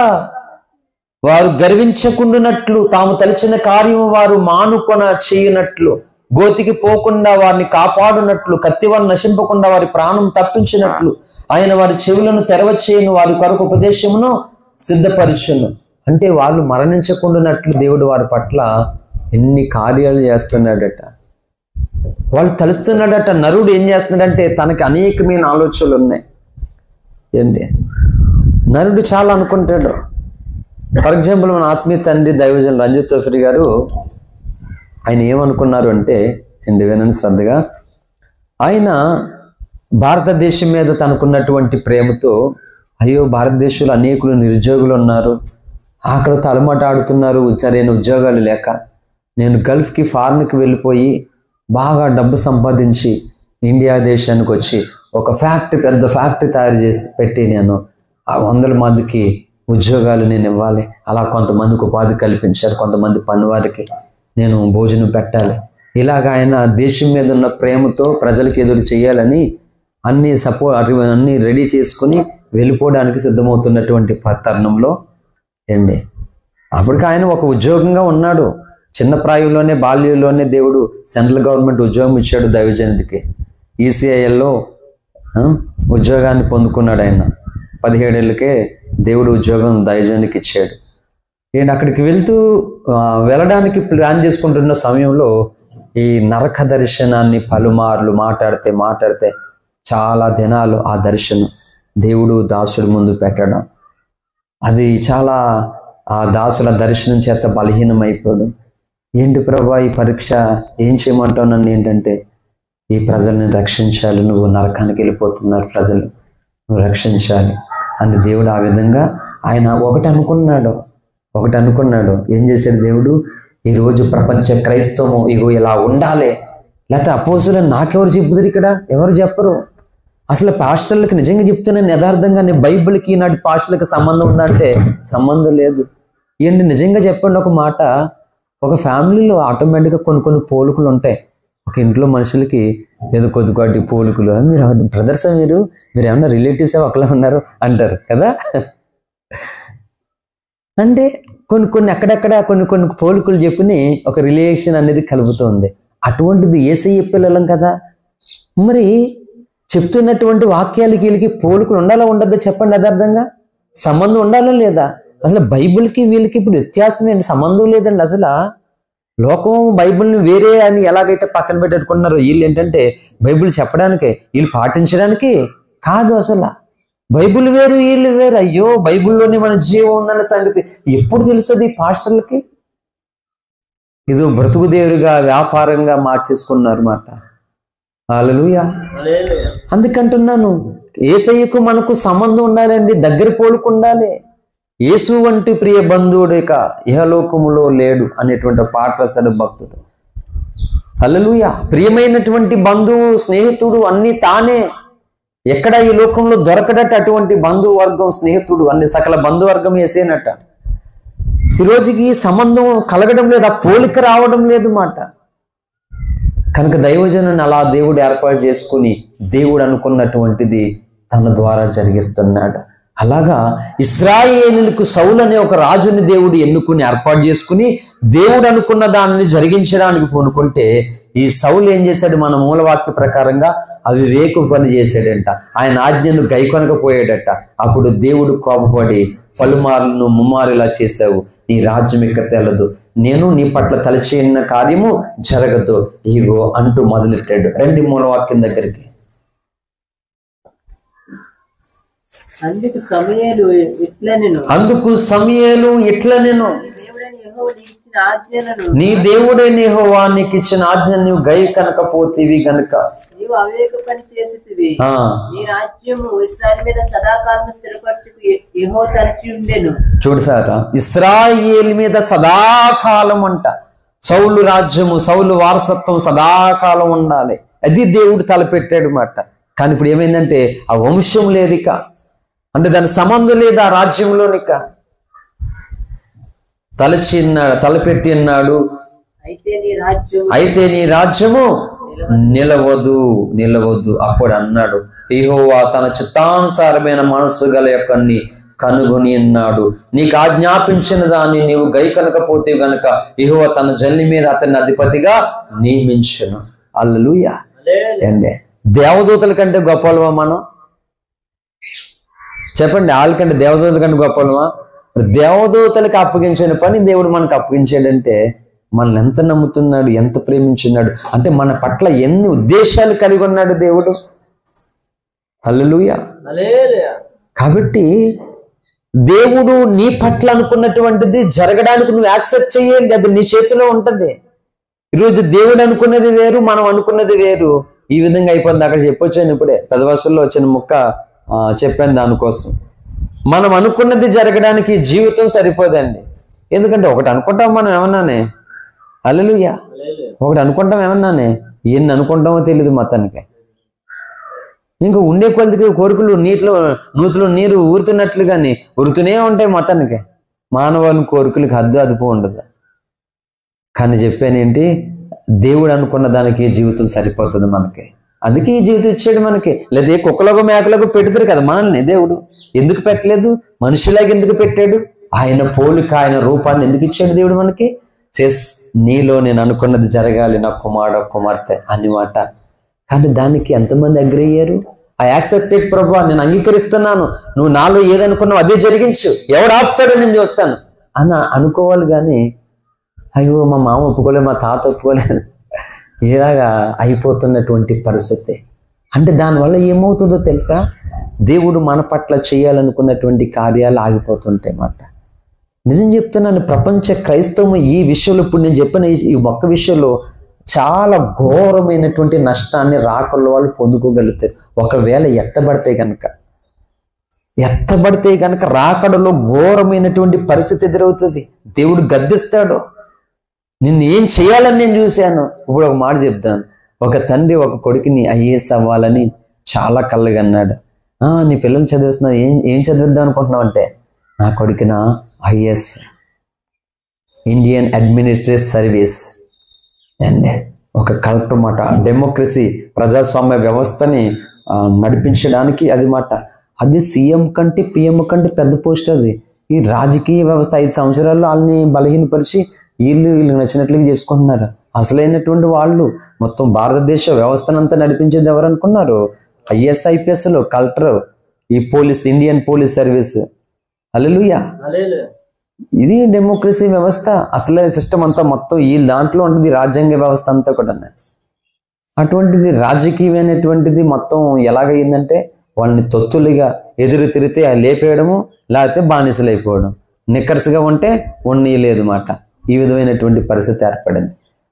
వారు గర్వించకుండానట్లు, తాము తలిచిన కార్యము వారు మానుకొన చేయనట్లు, గోతికి పోకుండా వారిని కాపాడునట్లు, కత్తి వలన నశింపకుండా వారి ప్రాణం తప్పించినట్లు ఆయన వారి చెవులను తెరవచేయును, వారి కొరకు ఉపదేశమును సిద్ధపరచును. అంటే వాళ్ళు మరణించకుండానట్లు దేవుడు వారి పట్ల ఎన్ని కార్యాలు చేస్తున్నాడట, వాళ్ళు తలుస్తున్నాడట. నరుడు ఏం చేస్తున్నాడంటే తనకి అనేకమైన ఆలోచనలు ఉన్నాయి. ఏంటి నరుడు చాలా అనుకుంటాడు. ఫర్ ఎగ్జాంపుల్ మన ఆత్మీయ తండ్రి దైవజన్ రంజిత్ తోఫిరి గారు, ఆయన ఏమనుకున్నారు అంటే, వినండి శ్రద్ధగా, ఆయన భారతదేశం మీద తనకున్నటువంటి ప్రేమతో, అయ్యో భారతదేశంలో అనేకులు నిరుద్యోగులు ఉన్నారు, ఆకలితో అలమట ఆడుతున్నారు, సరైన ఉద్యోగాలు లేక, నేను గల్ఫ్కి ఫారెన్కి వెళ్ళిపోయి బాగా డబ్బు సంపాదించి ఇండియా దేశానికి వచ్చి ఒక ఫ్యాక్టరీ, పెద్ద ఫ్యాక్టరీ తయారు చేసి పెట్టి నేను 100 మందికి ఉద్యోగాలు నేను ఇవ్వాలి, అలా కొంతమందికి ఉపాధి కల్పించాలి, కొంతమంది పనివారికి నేను భోజనం పెట్టాలి. ఇలాగ ఆయన దేశం మీద ఉన్న ప్రేమతో ప్రజలకు ఎదురు చేయాలని అన్ని రెడీ చేసుకుని వెళ్ళిపోవడానికి సిద్ధమవుతున్నటువంటి తరుణంలో ఏంటి అప్పటికి ఆయన ఒక ఉద్యోగంగా ఉన్నాడు. చిన్న ప్రాయంలోనే, బాల్యంలోనే దేవుడు సెంట్రల్ గవర్నమెంట్ ఉద్యోగం ఇచ్చాడు దైవజనుడికి. ఈసీఐఎల్లో ఉద్యోగాన్ని పొందుకున్నాడు ఆయన. 17 ఏళ్ళకే దేవుడు ఉద్యోగం దైవజనుడికి ఇచ్చాడు. నేను అక్కడికి వెళ్ళడానికి ప్లాన్ చేసుకుంటున్న సమయంలో ఈ నరక దర్శనాన్ని పలుమార్లు మాట్లాడితే చాలా దినాలు ఆ దర్శనం దేవుడు దాసుడి ముందు పెట్టడం, అది చాలా ఆ దాసుల దర్శనం చేత బలహీనమైపోయాడు. ఏంటి ప్రభా ఈ పరీక్ష, ఏం చేయమంటావు నన్ను? ఏంటంటే ఈ ప్రజల్ని రక్షించాలి, నువ్వు నరకానికి వెళ్ళిపోతున్నారు ప్రజలు, నువ్వు రక్షించాలి అని దేవుడు ఆ విధంగా ఆయన ఒకటి అనుకున్నాడు. ఏం చేశాడు దేవుడు? ఈరోజు ప్రపంచ క్రైస్తవం ఇగో ఇలా ఉండాలి, లేకపోతే అపోస్తులని నాకెవరు చెప్తారు? ఇక్కడ ఎవరు చెప్పరు. అసలు పాస్టర్లకు నిజంగా చెప్తున్నాను యథార్థంగా, నేను బైబిల్కి ఈనాటి పాస్టర్లకు సంబంధం ఉందంటే సంబంధం లేదు. ఏంటి నిజంగా చెప్పండి ఒక మాట, ఒక ఫ్యామిలీలో ఆటోమేటిక్గా కొన్ని పోలికలు ఉంటాయి. ఒక ఇంట్లో మనుషులకి ఏదో కొద్ది పోలికలు, మీరు బ్రదర్స్ మీరు ఏమన్నా రిలేటివ్స్ ఒకలా ఉన్నారు అంటారు కదా. అంటే కొన్ని అక్కడక్కడ కొన్ని పోలికలు చెప్పిని ఒక రిలేషన్ అనేది కలుగుతుంది. అటువంటిది యేసయ్య పిల్లలం కదా, మరి చెప్తున్నటువంటి వాక్యాలకి వీళ్ళకి పోలికలు ఉండాలా ఉండద్దా చెప్పండి యథార్థంగా? సంబంధం ఉండాలా లేదా? అసలు బైబిల్కి వీళ్ళకి ఇప్పుడు వ్యత్యాసం ఏంటి? సంబంధం లేదండి. అసలు లోకం బైబిల్ని వేరే అని ఎలాగైతే పక్కన పెట్టేట్టుకున్నారో, వీళ్ళు ఏంటంటే బైబిల్ చెప్పడానికి, వీళ్ళు పాటించడానికి కాదు. అసలు బైబిల్ వేరు, వీళ్ళు వేరు. అయ్యో బైబిల్లోనే మన జీవం ఉందన్న సంగతి ఎప్పుడు తెలుస్తుంది పాస్టర్లకి? ఇదో బ్రతుకు దేవుడిగా వ్యాపారంగా మార్చేసుకున్నారు మాట. హల్లెలూయా. అందుకంటున్నాను, యేసయ్యకు మనకు సంబంధం ఉండాలండి, దగ్గర పోలుకు ఉండాలి. యేసు వంటి ప్రియ బంధువుడు ఇక ఇహలోకములో లేడు అనేటువంటి పాట రాశాడు భక్తుడు. హల్లెలూయా. ప్రియమైనటువంటి బంధువు, స్నేహితుడు అన్ని తానే. ఎక్కడ ఈ లోకంలో దొరకడట అటువంటి బంధువర్గం, స్నేహితుడు, అన్ని సకల బంధువర్గం యేసేనట. ఈ రోజుకి సంబంధం కలగడం లేదు, ఆ పోలిక రావడం లేదు మాట. కనుక దైవజనుని అలా దేవుడు ఏర్పాటు చేసుకుని దేవుడు అనుకున్నటువంటిది తన ద్వారా జరిగిస్తున్నాడు. అలాగా ఇశ్రాయేలులకు సౌలు అనే ఒక రాజుని దేవుడు ఎన్నుకుని ఏర్పాటు చేసుకుని దేవుడు అనుకున్న దానిని జరిగించడానికి పూనుకుంటే, ఈ సౌలు ఏం చేశాడు? మన మూలవాక్య ప్రకారంగా అవివేక పని చేశాడంట, ఆయన ఆజ్ఞను గైకొనకపోయాడట. అప్పుడు దేవుడు కోపపడి పలుమార్లు ముమ్మారిలా చేశావు, నీ రాజ్యం ఇక తెలదు, నేను నీ పట్ల తలచేయన్న కార్యము జరగదు ఇగో అంటూ మొదలెట్టాడు. రండి మూలవాక్యం దగ్గరికి.
అందుకు సమూయేలు ఇట్లా నేను
నీ దేవుడైన యెహోవా నీకు ఇచ్చిన ఆజ్ఞ నువ్వు గై కనకపోతేవి గనుక
నీవు అవివేక పని చేసితివి. నీ రాజ్యము ఇశ్రాయేలు మీద సదాకాలం స్థిరపరచుకు యెహోవా తలచి ఉండెను.
చూడు సారా, ఇశ్రాయేలు మీద సదాకాలం అంట. సౌలు రాజ్యము, సౌలు వారసత్వం సదాకాలం ఉండాలి, అది దేవుడు తలపెట్టాడు మాట. కానీ ఇప్పుడు ఏమైందంటే ఆ వంశం లేదు ఇక, అంటే దాని సంబంధం లేదు ఆ రాజ్యంలోనిక. తలపెట్టి అన్నాడు, అయితే నీ రాజ్యము నిలవదు. అప్పుడు అన్నాడు, యెహోవా తన చిత్తానుసారమైన మనస్సు గల యొక్కని కనుగొని అన్నాడు, నీకు ఆజ్ఞాపించిన దాన్ని నీవు గై కనకపోతే గనుక యెహోవా తన జల్లి మీద అతన్ని అధిపతిగా నియమించును. హల్లెలూయా. అండి దేవదూతల కంటే గొప్పలమా మనం? చెప్పండి, వాళ్ళకంటే దేవదూతల కంటే గొప్పలమా? దేవదూతలకు అప్పగించిన పని దేవుడు మనకు అప్పగించాడంటే మనల్ని ఎంత నమ్ముతున్నాడు, ఎంత ప్రేమించున్నాడు, అంటే మన పట్ల ఎన్ని ఉద్దేశాలు కలిగి ఉన్నాడు దేవుడు. హల్లెలూయా. కాబట్టి దేవుడు నీ పట్ల అనుకున్నటువంటిది జరగడానికి నువ్వు యాక్సెప్ట్ చేయాలి, అది నీ చేతిలో ఉంటది. ఈరోజు దేవుడు అనుకున్నది వేరు, మనం అనుకున్నది వేరు. ఈ విధంగా అయిపోయింది. అక్కడ చెప్పొచ్చాను ఇప్పుడే, పెదవసల్లో వచ్చిన ముక్క చెప్పాను. దానికోసం మనం అనుకున్నది జరగడానికి జీవితం సరిపోదండి. ఎందుకంటే ఒకటి అనుకుంటాం మనం ఏమన్నానే, హల్లెలూయా, ఒకటి అనుకుంటాం ఏమన్నానే, ఎన్ని అనుకుంటామో తెలియదు మొత్తానికి. ఇంకా ఉండే కొలదికి కోరికలు నూతిలో నీరు ఊరుతున్నట్లుగాని ఊరుతూనే ఉంటాయి మొత్తానికి. మానవాళి కోరికలకు హద్దు అదుపు ఉండదు. కానీ చెప్పానేంటి, దేవుడు అనుకున్న దానికి జీవితం సరిపోతుంది మనకి. అందుకే ఈ జీవితం ఇచ్చాడు మనకి. లేదా కుక్కలకు మేకలకు పెడతారు కదా మనల్ని దేవుడు. ఎందుకు పెట్టలేదు? మనిషిలాగా ఎందుకు పెట్టాడు? ఆయన పోలిక, ఆయన రూపాన్ని ఎందుకు ఇచ్చాడు దేవుడు మనకి? నీలో నేను అనుకున్నది జరగాలి నా కుమార్తె అని మాట. కానీ దానికి ఎంతమంది అగ్రి అయ్యారు? ఐ యాక్సెప్టెడ్ ప్రభువా, నేను అంగీకరిస్తున్నాను, నువ్వు నాలో ఏదనుకున్నావు అదే జరిగించు, ఎవడు ఆపుతాడో నేను చూస్తాను అని అనుకోవాలి. కానీ అయ్యో మా మామ ఒప్పుకోలేదు, మా తాత ఒప్పుకోలేదు, ఇలాగా అయిపోతున్నటువంటి పరిస్థితి. అంటే దానివల్ల ఏమవుతుందో తెలుసా? దేవుడు మన పట్ల చేయాలనుకున్నటువంటి కార్యాలు ఆగిపోతుంటాయి మాట. నిజం చెప్తున్నాను, ప్రపంచ క్రైస్తవం ఈ విషయంలో, ఇప్పుడు నేను చెప్పిన ఈ ఒక్క విషయంలో చాలా ఘోరమైనటువంటి నష్టాన్ని రాకల్లో వాళ్ళు పొందుకోగలుగుతారు. ఒకవేళ ఎత్తబడితే కనుక రాకడలో ఘోరమైనటువంటి పరిస్థితి ఎదురవుతుంది. దేవుడు గద్దిస్తాడు. నిన్ను ఏం చేయాలని నేను చూశాను. ఇప్పుడు ఒక మాట చెప్తాను. ఒక తండ్రి ఒక కొడుకుని ఐఏఎస్ అవ్వాలని చాలా కళ్ళగన్నాడు. నీ పిల్లలు చదివిస్తున్నావు, ఏం చదివిద్దాం అనుకుంటున్నావు అంటే, నా కొడుకున IAS, Indian Administrative Service and ఒక కలెక్టర్ మాట. డెమోక్రసీ, ప్రజాస్వామ్య వ్యవస్థని నడిపించడానికి అది మాట. అది సీఎం కంటే పిఎం కంటే పెద్ద పోస్ట్ అది. ఈ రాజకీయ వ్యవస్థ 5 సంవత్సరాల్లో వాళ్ళని బలహీనపరిచి వీళ్ళు నచ్చినట్లుగా చేసుకుంటున్నారు. అసలైనటువంటి వాళ్ళు మొత్తం భారతదేశ వ్యవస్థనంతా నడిపించేది ఎవరు అనుకున్నారు? ఐఏఎస్ ఐపీఎస్లు, కలెక్టర్, ఈ పోలీస్, ఇండియన్ పోలీస్ సర్వీస్. హల్లెలూయా. ఇది డెమోక్రసీ వ్యవస్థ. అసలే సిస్టమ్ అంతా మొత్తం ఈ దాంట్లో ఉంటుంది. రాజ్యాంగ వ్యవస్థ అంతా కూడా అటువంటిది రాజకీయమైనటువంటిది మొత్తం ఎలాగైందంటే, వాళ్ళని తొత్తులుగా ఎదురు తిరిగితే లేపేయడము, లేకపోతే బానిసలు అయిపోవడం, నిక్కర్స్గా ఉంటే ఉండలేదు మాట. ఈ విధమైనటువంటి పరిస్థితి ఏర్పడింది.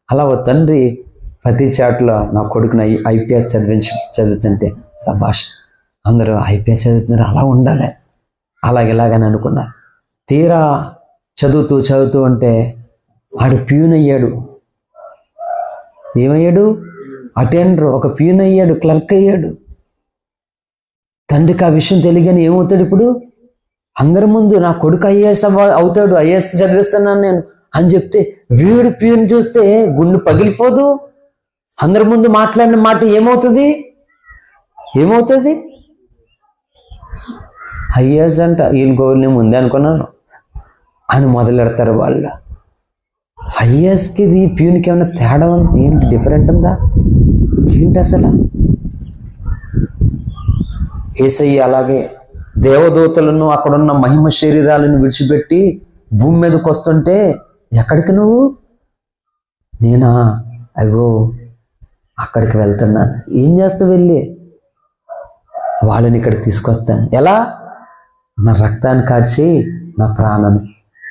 అలా ఓ తండ్రి ప్రతి చాట్లో నా కొడుకుని ఐపీఎస్ చదువుతుంటే సభాష్, అందరూ ఐపీఎస్ చదువుతున్నారు, అలా ఉండాలి, అలాగెలాగని అనుకున్నారు. తీరా చదువుతూ ఉంటే ఆడు ప్యూన్ అయ్యాడు. ఏమయ్యాడు? అటెండర్, ఒక ప్యూన్ అయ్యాడు, క్లర్క్ అయ్యాడు. తండ్రికి ఆ విషయం తెలియగానే ఏమవుతాడు? ఇప్పుడు అందరి ముందు నా కొడుకు ఐఏఎస్ అవుతాడు, ఐఏఎస్ చదివిస్తున్నాను నేను అని చెప్తే, వీడు ప్యూన్ చూస్తే గుండె పగిలిపోదు? అందరి ముందు మాట్లాడిన మాట ఏమవుతుంది? ఐఏఎస్ అంట, వీళ్ళ గోల్ నేను ముందే అనుకున్నాను అని మొదలెడతారు వాళ్ళు. ఐఏఎస్కి ఈ ప్యూన్కి ఏమైనా తేడా ఉంది? ఏంటి డిఫరెంట్ ఉందా? ఏంటి అసలు? యేసయ్య అలాగే దేవదూతలను, అక్కడున్న మహిమ శరీరాలను విడిచిపెట్టి భూమి మీదకి వస్తుంటే, ఎక్కడికి నువ్వు? నేనా? అగో అక్కడికి వెళ్తున్నాను. ఏం చేస్తావు వెళ్ళి? వాళ్ళని ఇక్కడికి తీసుకొస్తాను. ఎలా? నా రక్తాన్ని కాచి నా ప్రాణాన్ని.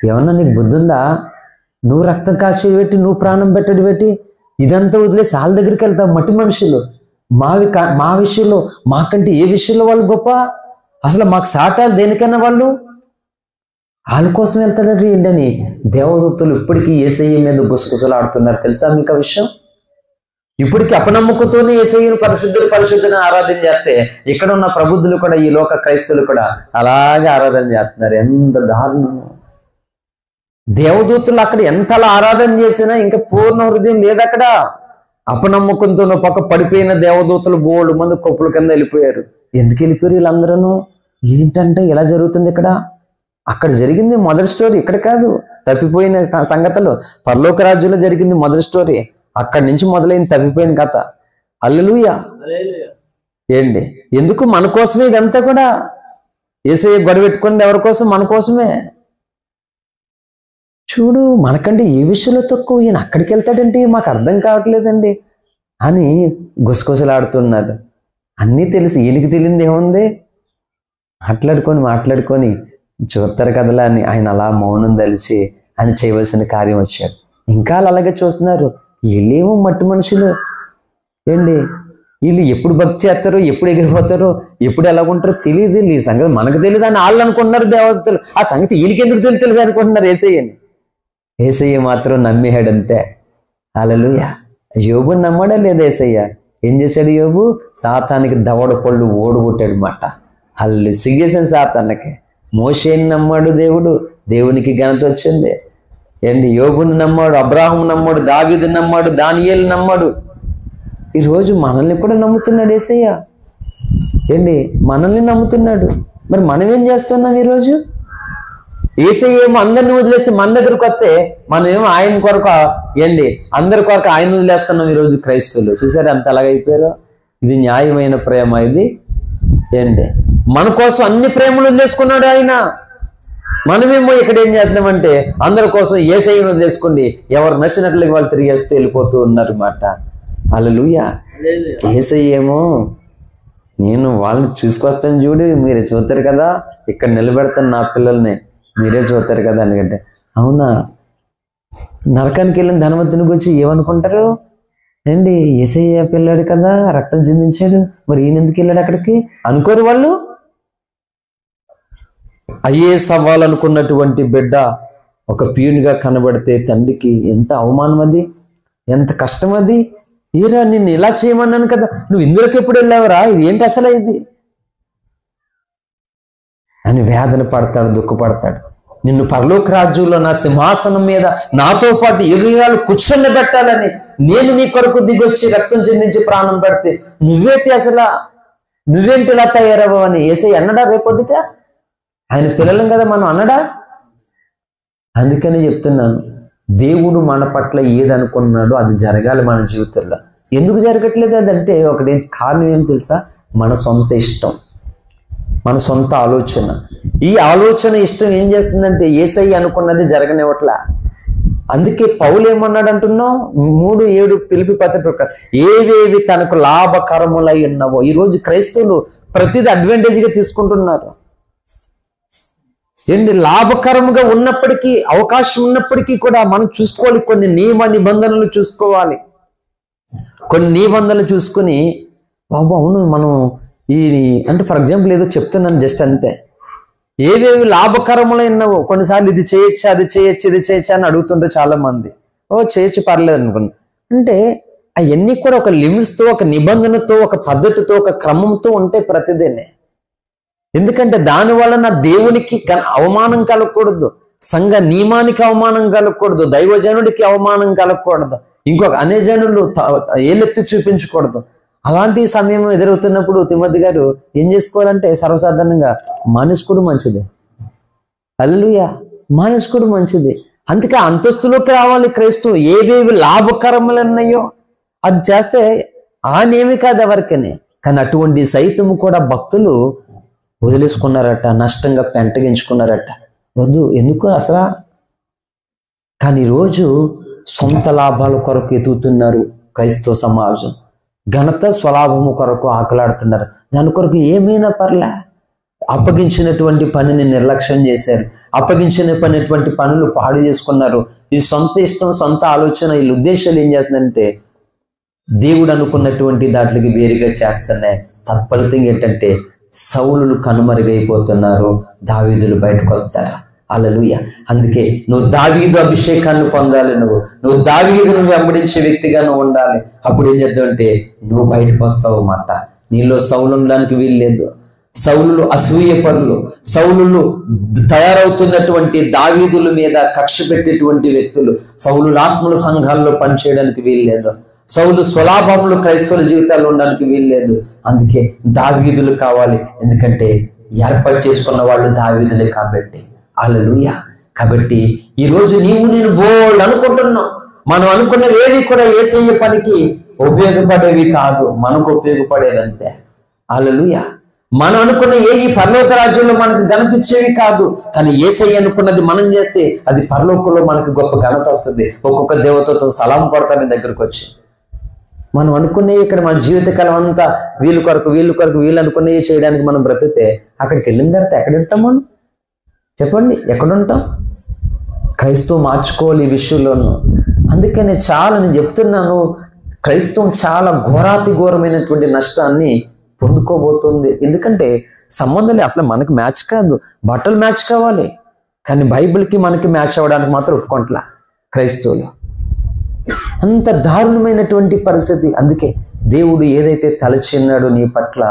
ఏమన్నా నీకు బుద్ధి ఉందా? నువ్వు రక్తం కాచి పెట్టి, నువ్వు ప్రాణం పెట్టడు పెట్టి, ఇదంతా వదిలేసి వాళ్ళ దగ్గరికి వెళ్తావు. మట్టి మనుషులు మా విషయంలో, మాకంటే ఏ విషయంలో వాళ్ళు గొప్ప? అసలు మాకు సాటాలు దేనికన్నా వాళ్ళు? వాళ్ళ కోసం వెళ్తాడు ఏంటని దేవదూతలు ఇప్పటికీ యేసయ్య మీద గుసగుసలాడుతున్నారు. తెలుసా మీకు ఆ విషయం? ఇప్పటికీ అపనమ్మకంతోనే యేసయ్యను పరిశుద్ధుని ఆరాధన చేస్తే, ఇక్కడ ఉన్న ప్రబుద్ధులు కూడా, ఈ లోక క్రైస్తవులు కూడా అలాగే ఆరాధన చేస్తున్నారు. ఎంత దారుణం! దేవదూతలు అక్కడ ఎంతలా ఆరాధన చేసినా ఇంకా పూర్ణ హృదయం లేదు అక్కడ. అపనమ్మకంతో పక్క పడిపోయిన దేవదూతలు బోల్డ్ మంది కొప్పుల కింద వెళ్ళిపోయారు. ఎందుకు వెళ్ళిపోయారు వీళ్ళందరూ? ఏంటంటే ఇలా జరుగుతుంది ఇక్కడ. అక్కడ జరిగింది మొదటి స్టోరీ, ఇక్కడ కాదు. తప్పిపోయిన సంగతులు పరలోక రాజ్యంలో జరిగింది మొదటి స్టోరీ. అక్కడి నుంచి మొదలైన తప్పిపోయిన కథ. హల్లెలూయా. ఏంటి? ఎందుకు? మన కోసమే ఇదంతా కూడా. యేసయ్య గొడవ పెట్టుకున్నది ఎవరి కోసం? మన కోసమే. చూడు, మనకంటే ఏ విషయంలో తక్కువ, ఈయన అక్కడికి వెళ్తాడంటే మాకు అర్థం కావట్లేదండి అని గుసగుసలాడుతున్నారు. అన్నీ తెలిసి ఈయనకి తెలియదు ఏముంది? మాట్లాడుకొని చూస్తారు కదలా అని ఆయన అలా మౌనం తెలిసి ఆయన చేయవలసిన కార్యం వచ్చాడు. ఇంకా అలాగే చూస్తున్నారు. వీళ్ళేమో మట్టి మనుషులు ఏంటి, వీళ్ళు ఎప్పుడు భక్తి చేస్తారో, ఎప్పుడు ఎగిరిపోతారో, ఎప్పుడు ఎలాగుంటారో తెలియదు. ఈ సంగతి మనకు తెలియదు అని వాళ్ళు అనుకుంటున్నారు దేవతలు. ఆ సంగతి వీళ్ళకి ఎందుకు తెలియదు అనుకుంటున్నారు యేసయ్యని. యేసయ్య మాత్రం నమ్మేశాడంతే. హల్లెలూయా. యోబుని నమ్మాడా లేదా యేసయ్య? ఏం చేశాడు యోబు? సాతానికి దవడ పళ్ళు ఓడగొట్టాడు మాట. అల్లు సిగ్గేసాను సాతానికి. మోషేని నమ్మాడు దేవుడు, దేవునికి ఘనత వచ్చింది. ఏంటి, యోబుని నమ్మాడు, అబ్రాహాము నమ్మాడు, దావీదు నమ్మాడు, దానియేలు నమ్మాడు. ఈరోజు మనల్ని కూడా నమ్ముతున్నాడు యేసయ్య. ఏంటి, మనల్ని నమ్ముతున్నాడు. మరి మనం ఏం చేస్తున్నాం ఈరోజు? యేసయ్య ఏమో అందరిని వదిలేసి మన దగ్గరకు వస్తే మనం ఏమో ఆయన కొరకు ఏంటి అందరి కొరకు ఆయన వదిలేస్తున్నాం ఈరోజు క్రైస్తవులు. చూసారు అంత ఎలాగైపోయారో? ఇది న్యాయమైన ప్రేమ? ఇది ఏంటి, మన కోసం అన్ని ప్రేమలు వదిలేసుకున్నాడు ఆయన. మనమేమో ఇక్కడ ఏం చేస్తున్నామంటే అందరి కోసం యేసయ్యను వదిలేసుకోండి, ఎవరు నచ్చినట్లుగా వాళ్ళు తిరిగేస్తే వెళ్ళిపోతూ ఉన్నారు మాట. హల్లెలూయా. యేసయ్య ఏమో నేను వాళ్ళని చూసుకొస్తాను చూడు, మీరే చూస్తారు కదా, ఇక్కడ నిలబెడతాను నా పిల్లల్ని, మీరే చూస్తారు కదా. ఎందుకంటే అవునా, నరకానికి వెళ్ళిన ధనవంతునికి వచ్చి ఏమనుకుంటారు? ఏంటి, యేసయ్య పిల్లాడు కదా, రక్తం చిందించాడు, మరి ఈయన ఎందుకు వెళ్ళాడు అక్కడికి అనుకోరు వాళ్ళు. ఐఏఎస్ అవ్వాలనుకున్నటువంటి బిడ్డ ఒక ప్యూన్గా కనబడితే తండ్రికి ఎంత అవమానం అది, ఎంత కష్టం అది. ఈరా నిన్ను ఇలా చేయమన్నాను కదా, నువ్వు ఇందులోకి ఎప్పుడు వెళ్ళావురా, ఇది ఏంటి అసలు ఇది అని వేదన పడతాడు, దుఃఖపడతాడు. నిన్ను పరలోక రాజ్యంలో నా సింహాసనం మీద నాతో పాటు యుగాలు కూర్చొని పెట్టాలని నేను నీ కొరకు దిగొచ్చి రక్తం చెందించి ప్రాణం పెడితే నువ్వేంటి అసలు, నువ్వేంటి ఇలా తయారవ్వవు అని యేసయ్య అన్నడా? రేపొద్దుట ఆయన పిల్లలం కదా మనం, అన్నడా? అందుకని చెప్తున్నాను, దేవుడు మన పట్ల ఏదనుకున్నాడో అది జరగాలి మన జీవితంలో. ఎందుకు జరగట్లేదు అదంటే ఒకటి కారణం ఏం తెలుసా? మన సొంత ఇష్టం, మన సొంత ఆలోచన. ఈ ఆలోచన ఇష్టం ఏం చేస్తుందంటే యేసయ్య అనుకున్నది జరగనివ్వట్లా. అందుకే పౌలు ఏమన్నాడు అంటున్నావు? 3:7 ఫిలిప్పీ పత్రిక ప్రకారం ఏవేవి తనకు లాభకరములై ఉన్నావో. ఈరోజు క్రైస్తవులు ప్రతిదీ అడ్వాంటేజ్గా తీసుకుంటున్నారు. ఏంటి, లాభకరముగా ఉన్నప్పటికీ, అవకాశం ఉన్నప్పటికీ కూడా మనం చూసుకోవాలి, కొన్ని నియమ నిబంధనలు చూసుకోవాలి. కొన్ని నిబంధనలు చూసుకుని బాబు అవును మనం ఈ అంటే ఫర్ ఎగ్జాంపుల్ ఏదో చెప్తున్నాను జస్ట్ అంతే. ఏవేవి లాభకరములైనవో కొన్నిసార్లు ఇది చేయొచ్చు, అది చేయొచ్చు, ఇది చేయొచ్చు అని అడుగుతుంటారు చాలా మంది. చేయొచ్చు పర్లేదు అనుకున్నా. అంటే అవన్నీ కూడా ఒక లిమిట్స్తో, ఒక నిబంధనతో, ఒక పద్ధతితో, ఒక క్రమంతో ఉంటే ప్రతిదేనే. ఎందుకంటే దానివల్ల నా దేవునికి అవమానం కలగకూడదు, సంఘ నియమానికి అవమానం కలగకూడదు, దైవజనుడికి అవమానం కలగకూడదు, ఇంకొక అనేజనులు ఏలెత్తి చూపించకూడదు. అలాంటి సమయం ఎదురవుతున్నప్పుడు తిమోతి గారు ఏం చేసుకోవాలంటే సర్వసాధారణంగా మానేసుకోవడం మంచిది. హల్లెలూయా, మానేసుకోవడం మంచిది. అందుకే అంతస్తులోకి రావాలి క్రైస్తవు. ఏవేవి లాభకరములు ఉన్నాయో అది చేస్తే ఆనేమి కాదు ఎవరికనే. కానీ అటువంటి సైతము కూడా భక్తులు వదిలేసుకున్నారట, నష్టంగా పెంటగించుకున్నారట. వద్దు, ఎందుకు అసలు. కానీ ఈరోజు సొంత లాభాల కొరకు ఎదుగుతున్నారు క్రైస్తవ సమాజం. ఘనత స్వలాభము కొరకు ఆకలాడుతున్నారు. దాని కొరకు ఏమైనా పర్లే. అప్పగించినటువంటి పనిని నిర్లక్ష్యం చేశారు, అప్పగించినటువంటి పనులు పాడు చేసుకున్నారు. ఈ సొంత ఇష్టం, సొంత ఆలోచన, ఈ ఉద్దేశాలు ఏం చేస్తుందంటే దేవుడు అనుకున్నటువంటి దాంట్లోకి వేరుగా చేస్తున్నాయి. తత్ఫలితం ఏంటంటే సౌలులు కనుమరుగైపోతున్నారు, దావీదులు బయటకు వస్తారు. హల్లెలూయా. అందుకే నువ్వు దావీదు అభిషేకాన్ని పొందాలి. నువ్వు దావీదును వెంబడించే వ్యక్తిగా నువ్వు ఉండాలి. అప్పుడు ఏం చేద్దామంటే నువ్వు బయటకు వస్తావు అన్నమాట. నీలో సౌలు ఉండడానికి వీలు లేదు. సౌలులు అసూయపరులు, సౌలులు తయారవుతున్నటువంటి దావీదుల మీద కక్ష పెట్టేటువంటి వ్యక్తులు, సౌలు ఆత్మల సంఘాల్లో పనిచేయడానికి వీలు లేదు. సౌలు స్వలాభములు క్రైస్తవుల జీవితాల్లో ఉండడానికి వీలు లేదు. అందుకే దావీదులు కావాలి. ఎందుకంటే ఏర్పాటు చేసుకున్న వాళ్ళు దావీదులే కాబట్టి. హల్లెలూయా. కాబట్టి ఈరోజు నేను బోల్ అనుకుంటున్నాం. మనం అనుకున్నవి ఏవి కూడా యేసయ్య పనికి ఉపయోగపడేవి కాదు, మనకు ఉపయోగపడేవి అంతే. హల్లెలూయా. మనం అనుకున్న ఈ పరలోక రాజ్యంలో మనకు ఘనత ఇచ్చేవి కాదు. కానీ యేసయ్య అనుకున్నది మనం చేస్తే అది పరలోకంలో మనకు గొప్ప ఘనత వస్తుంది. ఒక్కొక్క దేవతతో సలాం పడతాను దగ్గరకు వచ్చి. మనం అనుకునే ఇక్కడ మన జీవితకాలం అంతా వీళ్ళు కొరకు వీళ్ళు అనుకునేవి చేయడానికి మనం బ్రతికితే అక్కడికి వెళ్ళిన తర్వాత ఎక్కడ ఉంటాం మనం? చెప్పండి, ఎక్కడుంటాం? క్రైస్తవం మార్చుకోవాలి ఈ విషయంలోనూ. అందుకే నేను చెప్తున్నాను, క్రైస్తవం చాలా ఘోరాతి ఘోరమైనటువంటి నష్టాన్ని పొందుకోబోతుంది. ఎందుకంటే సంబంధాలు అసలు మనకి మ్యాచ్ కాదు, బట్టలు మ్యాచ్ కావాలి. కానీ బైబిల్కి మనకి మ్యాచ్ అవ్వడానికి మాత్రం ఒప్పుకోవట్లా క్రైస్తవులు. అంత దారుణమైనటువంటి పరిస్థితి. అందుకే దేవుడు ఏదైతే తలచిన్నాడో నీ పట్ల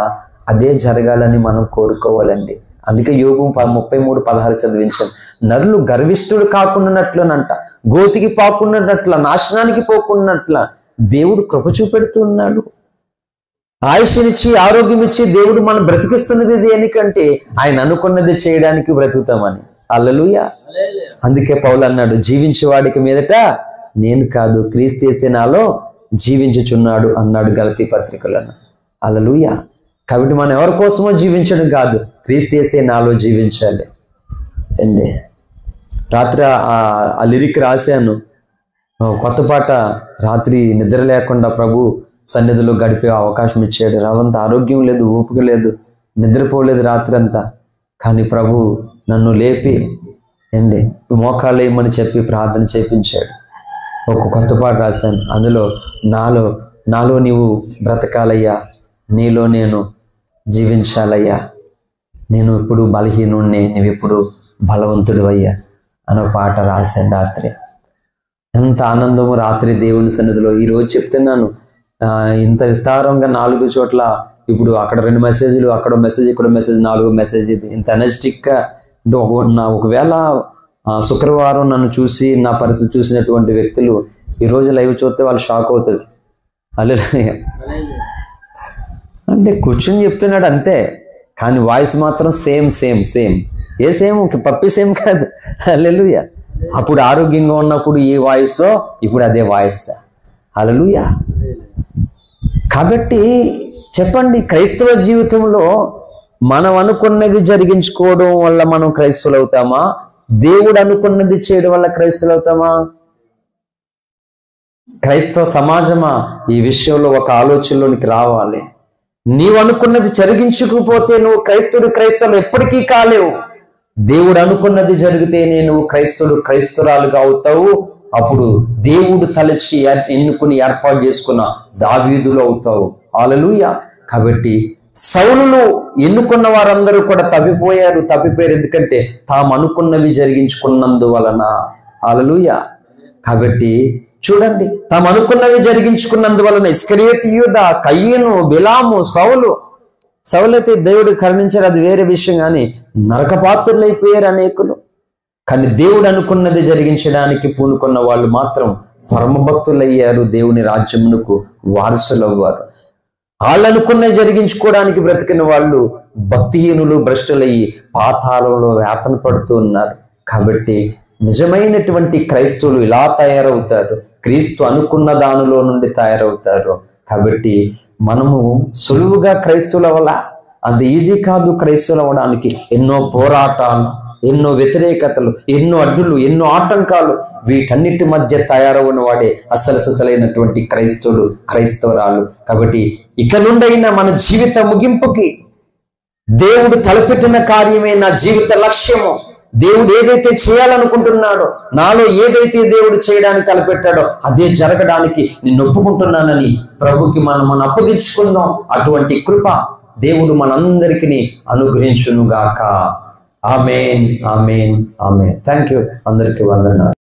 అదే జరగాలని మనం కోరుకోవాలండి. అందుకే యోగు 33:16 చదివించాను. నరులు గర్విష్ఠుడు కాకుండానట్లనంట, గోతికి పాకుండానట్ల, నాశనానికి పోకుండానట్ల దేవుడు కృప చూపెడుతున్నాడు. ఆయుష్నిచ్చి ఆరోగ్యం ఇచ్చి దేవుడు మనం బ్రతికిస్తున్నది దేనికంటే ఆయన అనుకున్నది చేయడానికి బ్రతుకుతామని. హల్లెలూయా. అందుకే పౌలు అన్నాడు, జీవించేవాడికి మీదట నేను కాదు క్రీస్తు యేసే నాలో జీవించుచున్నాడు అన్నాడు గలతీ పత్రికలను. హల్లెలూయా. కాబట్టి మనం ఎవరి కోసమో జీవించడం కాదు, క్రీస్తు యేసే నాలో జీవించాలి అండి. రాత్రి ఆ లిరిక్ రాశాను, కొత్త పాట. రాత్రి నిద్ర లేకుండా ప్రభు సన్నిధిలో గడిపే అవకాశం ఇచ్చాడు. రావంత ఆరోగ్యం లేదు, ఓపిక లేదు, నిద్రపోలేదు రాత్రి అంతా. కానీ ప్రభు నన్ను లేపి అండి మోకాళ్ళు వేయమని చెప్పి ప్రార్థన చేపించాడు. ఒక కొత్త పాట రాశాను. అందులో నాలో నీవు బ్రతకాలయ్యా, నీలో నేను జీవించాలయ్యా, నేను ఇప్పుడు బలహీనుణ్ణి, నీవిప్పుడు బలవంతుడు అయ్యా అనే పాట రాశాను రాత్రి. ఎంత ఆనందము రాత్రి దేవుని సన్నిధిలో. ఈరోజు చెప్తున్నాను, ఇంత విస్తారంగా 4 చోట్ల, ఇప్పుడు అక్కడ 2 మెసేజ్లు, అక్కడ మెసేజ్, ఇక్కడ మెసేజ్, 4 మెసేజ్. ఇది ఇంత ఎనర్జెటిక్గా ఒకవేళ శుక్రవారం నన్ను చూసి నా పరిస్థితి చూసినటువంటి వ్యక్తులు ఈరోజు లైవ్ చూస్తే వాళ్ళు షాక్ అవుతుంది. హల్లెలూయా. అంటే కూర్చొని చెప్తున్నాడు అంతే, కానీ వాయిస్ మాత్రం సేమ్. ఏ సేమ్? పప్పి సేమ్ కాదు. హల్లెలూయా. అప్పుడు ఆరోగ్యంగా ఉన్నప్పుడు ఏ వాయిసో ఇప్పుడు అదే వాయిస్. హల్లెలూయా. కాబట్టి చెప్పండి, క్రైస్తవ జీవితంలో మనం అనుకున్నది జరిగించుకోవడం వల్ల మనం క్రైస్తవులు అవుతామా? దేవుడు అనుకున్నది చేయడం వల్ల క్రైస్తవులు అవుతామా? క్రైస్తవ సమాజమా ఈ విషయంలో ఒక ఆలోచనలోనికి రావాలి. నీవు అనుకున్నది జరిగించకపోతే నువ్వు క్రైస్తవులు ఎప్పటికీ కాలేవు. దేవుడు అనుకున్నది జరిగితేనే నువ్వు క్రైస్తవురాలుగా అవుతావు. అప్పుడు దేవుడు తలచి ఎన్నుకుని ఏర్పాటు చేసుకున్న దావీదులు అవుతావు. హల్లెలూయా. కాబట్టి సౌలును ఎన్నుకున్న వారందరూ కూడా తప్పిపోయారు. ఎందుకంటే తాము అనుకున్నవి జరిగించుకున్నందువలన. హల్లెలూయా. కాబట్టి చూడండి, తాము అనుకున్నవి జరిగించుకున్నందువలన ఇస్కరియోతు, యూదా, కయ్యను, బిలాము, సౌలైతే దేవుడు కరుణించారు, అది వేరే విషయం. కానీ నరకపాత్రులైపోయారు అనేకులు. కానీ దేవుడు అనుకున్నది జరిగించడానికి పూనుకున్న వాళ్ళు మాత్రం పరమభక్తులయ్యారు, దేవుని రాజ్యమునకు వారసులవ్వారు. వాళ్ళు అనుకున్నది జరిగించుకోవడానికి బ్రతికిన వాళ్ళు భక్తిహీనులు, భ్రష్టులయ్యి పాతాళంలో వేతన పడుతూ ఉన్నారు. కాబట్టి నిజమైనటువంటి క్రైస్తవులు ఇలా తయారవుతారు, క్రీస్తు అనుకున్న దానిలో నుండి తయారవుతారు. కాబట్టి మనము సులువుగా క్రైస్తవులు అవ్వాలా? అంత ఈజీ కాదు. క్రైస్తవులు అవ్వడానికి ఎన్నో పోరాటాలు, ఎన్నో వ్యతిరేకతలు, ఎన్నో అడ్డులు, ఎన్నో ఆటంకాలు, వీటన్నిటి మధ్య తయారవున వాడే అసలైనటువంటి క్రైస్తవురాలు. కాబట్టి ఇక నుండైనా మన జీవిత ముగింపుకి దేవుడు తలపెట్టిన కార్యమే నా జీవిత లక్ష్యము. దేవుడు ఏదైతే చేయాలనుకుంటున్నాడో, నాలో ఏదైతే దేవుడు చేయడానికి తలపెట్టాడో అదే జరగడానికి నేను ఒప్పుకుంటున్నానని ప్రభుకి మనం అప్పగించుకుందాం. అటువంటి కృప దేవుడు మనందరికీ అనుగ్రహించునుగాక. ఆమేన్. Thank you. అందరికీ వందనాలు.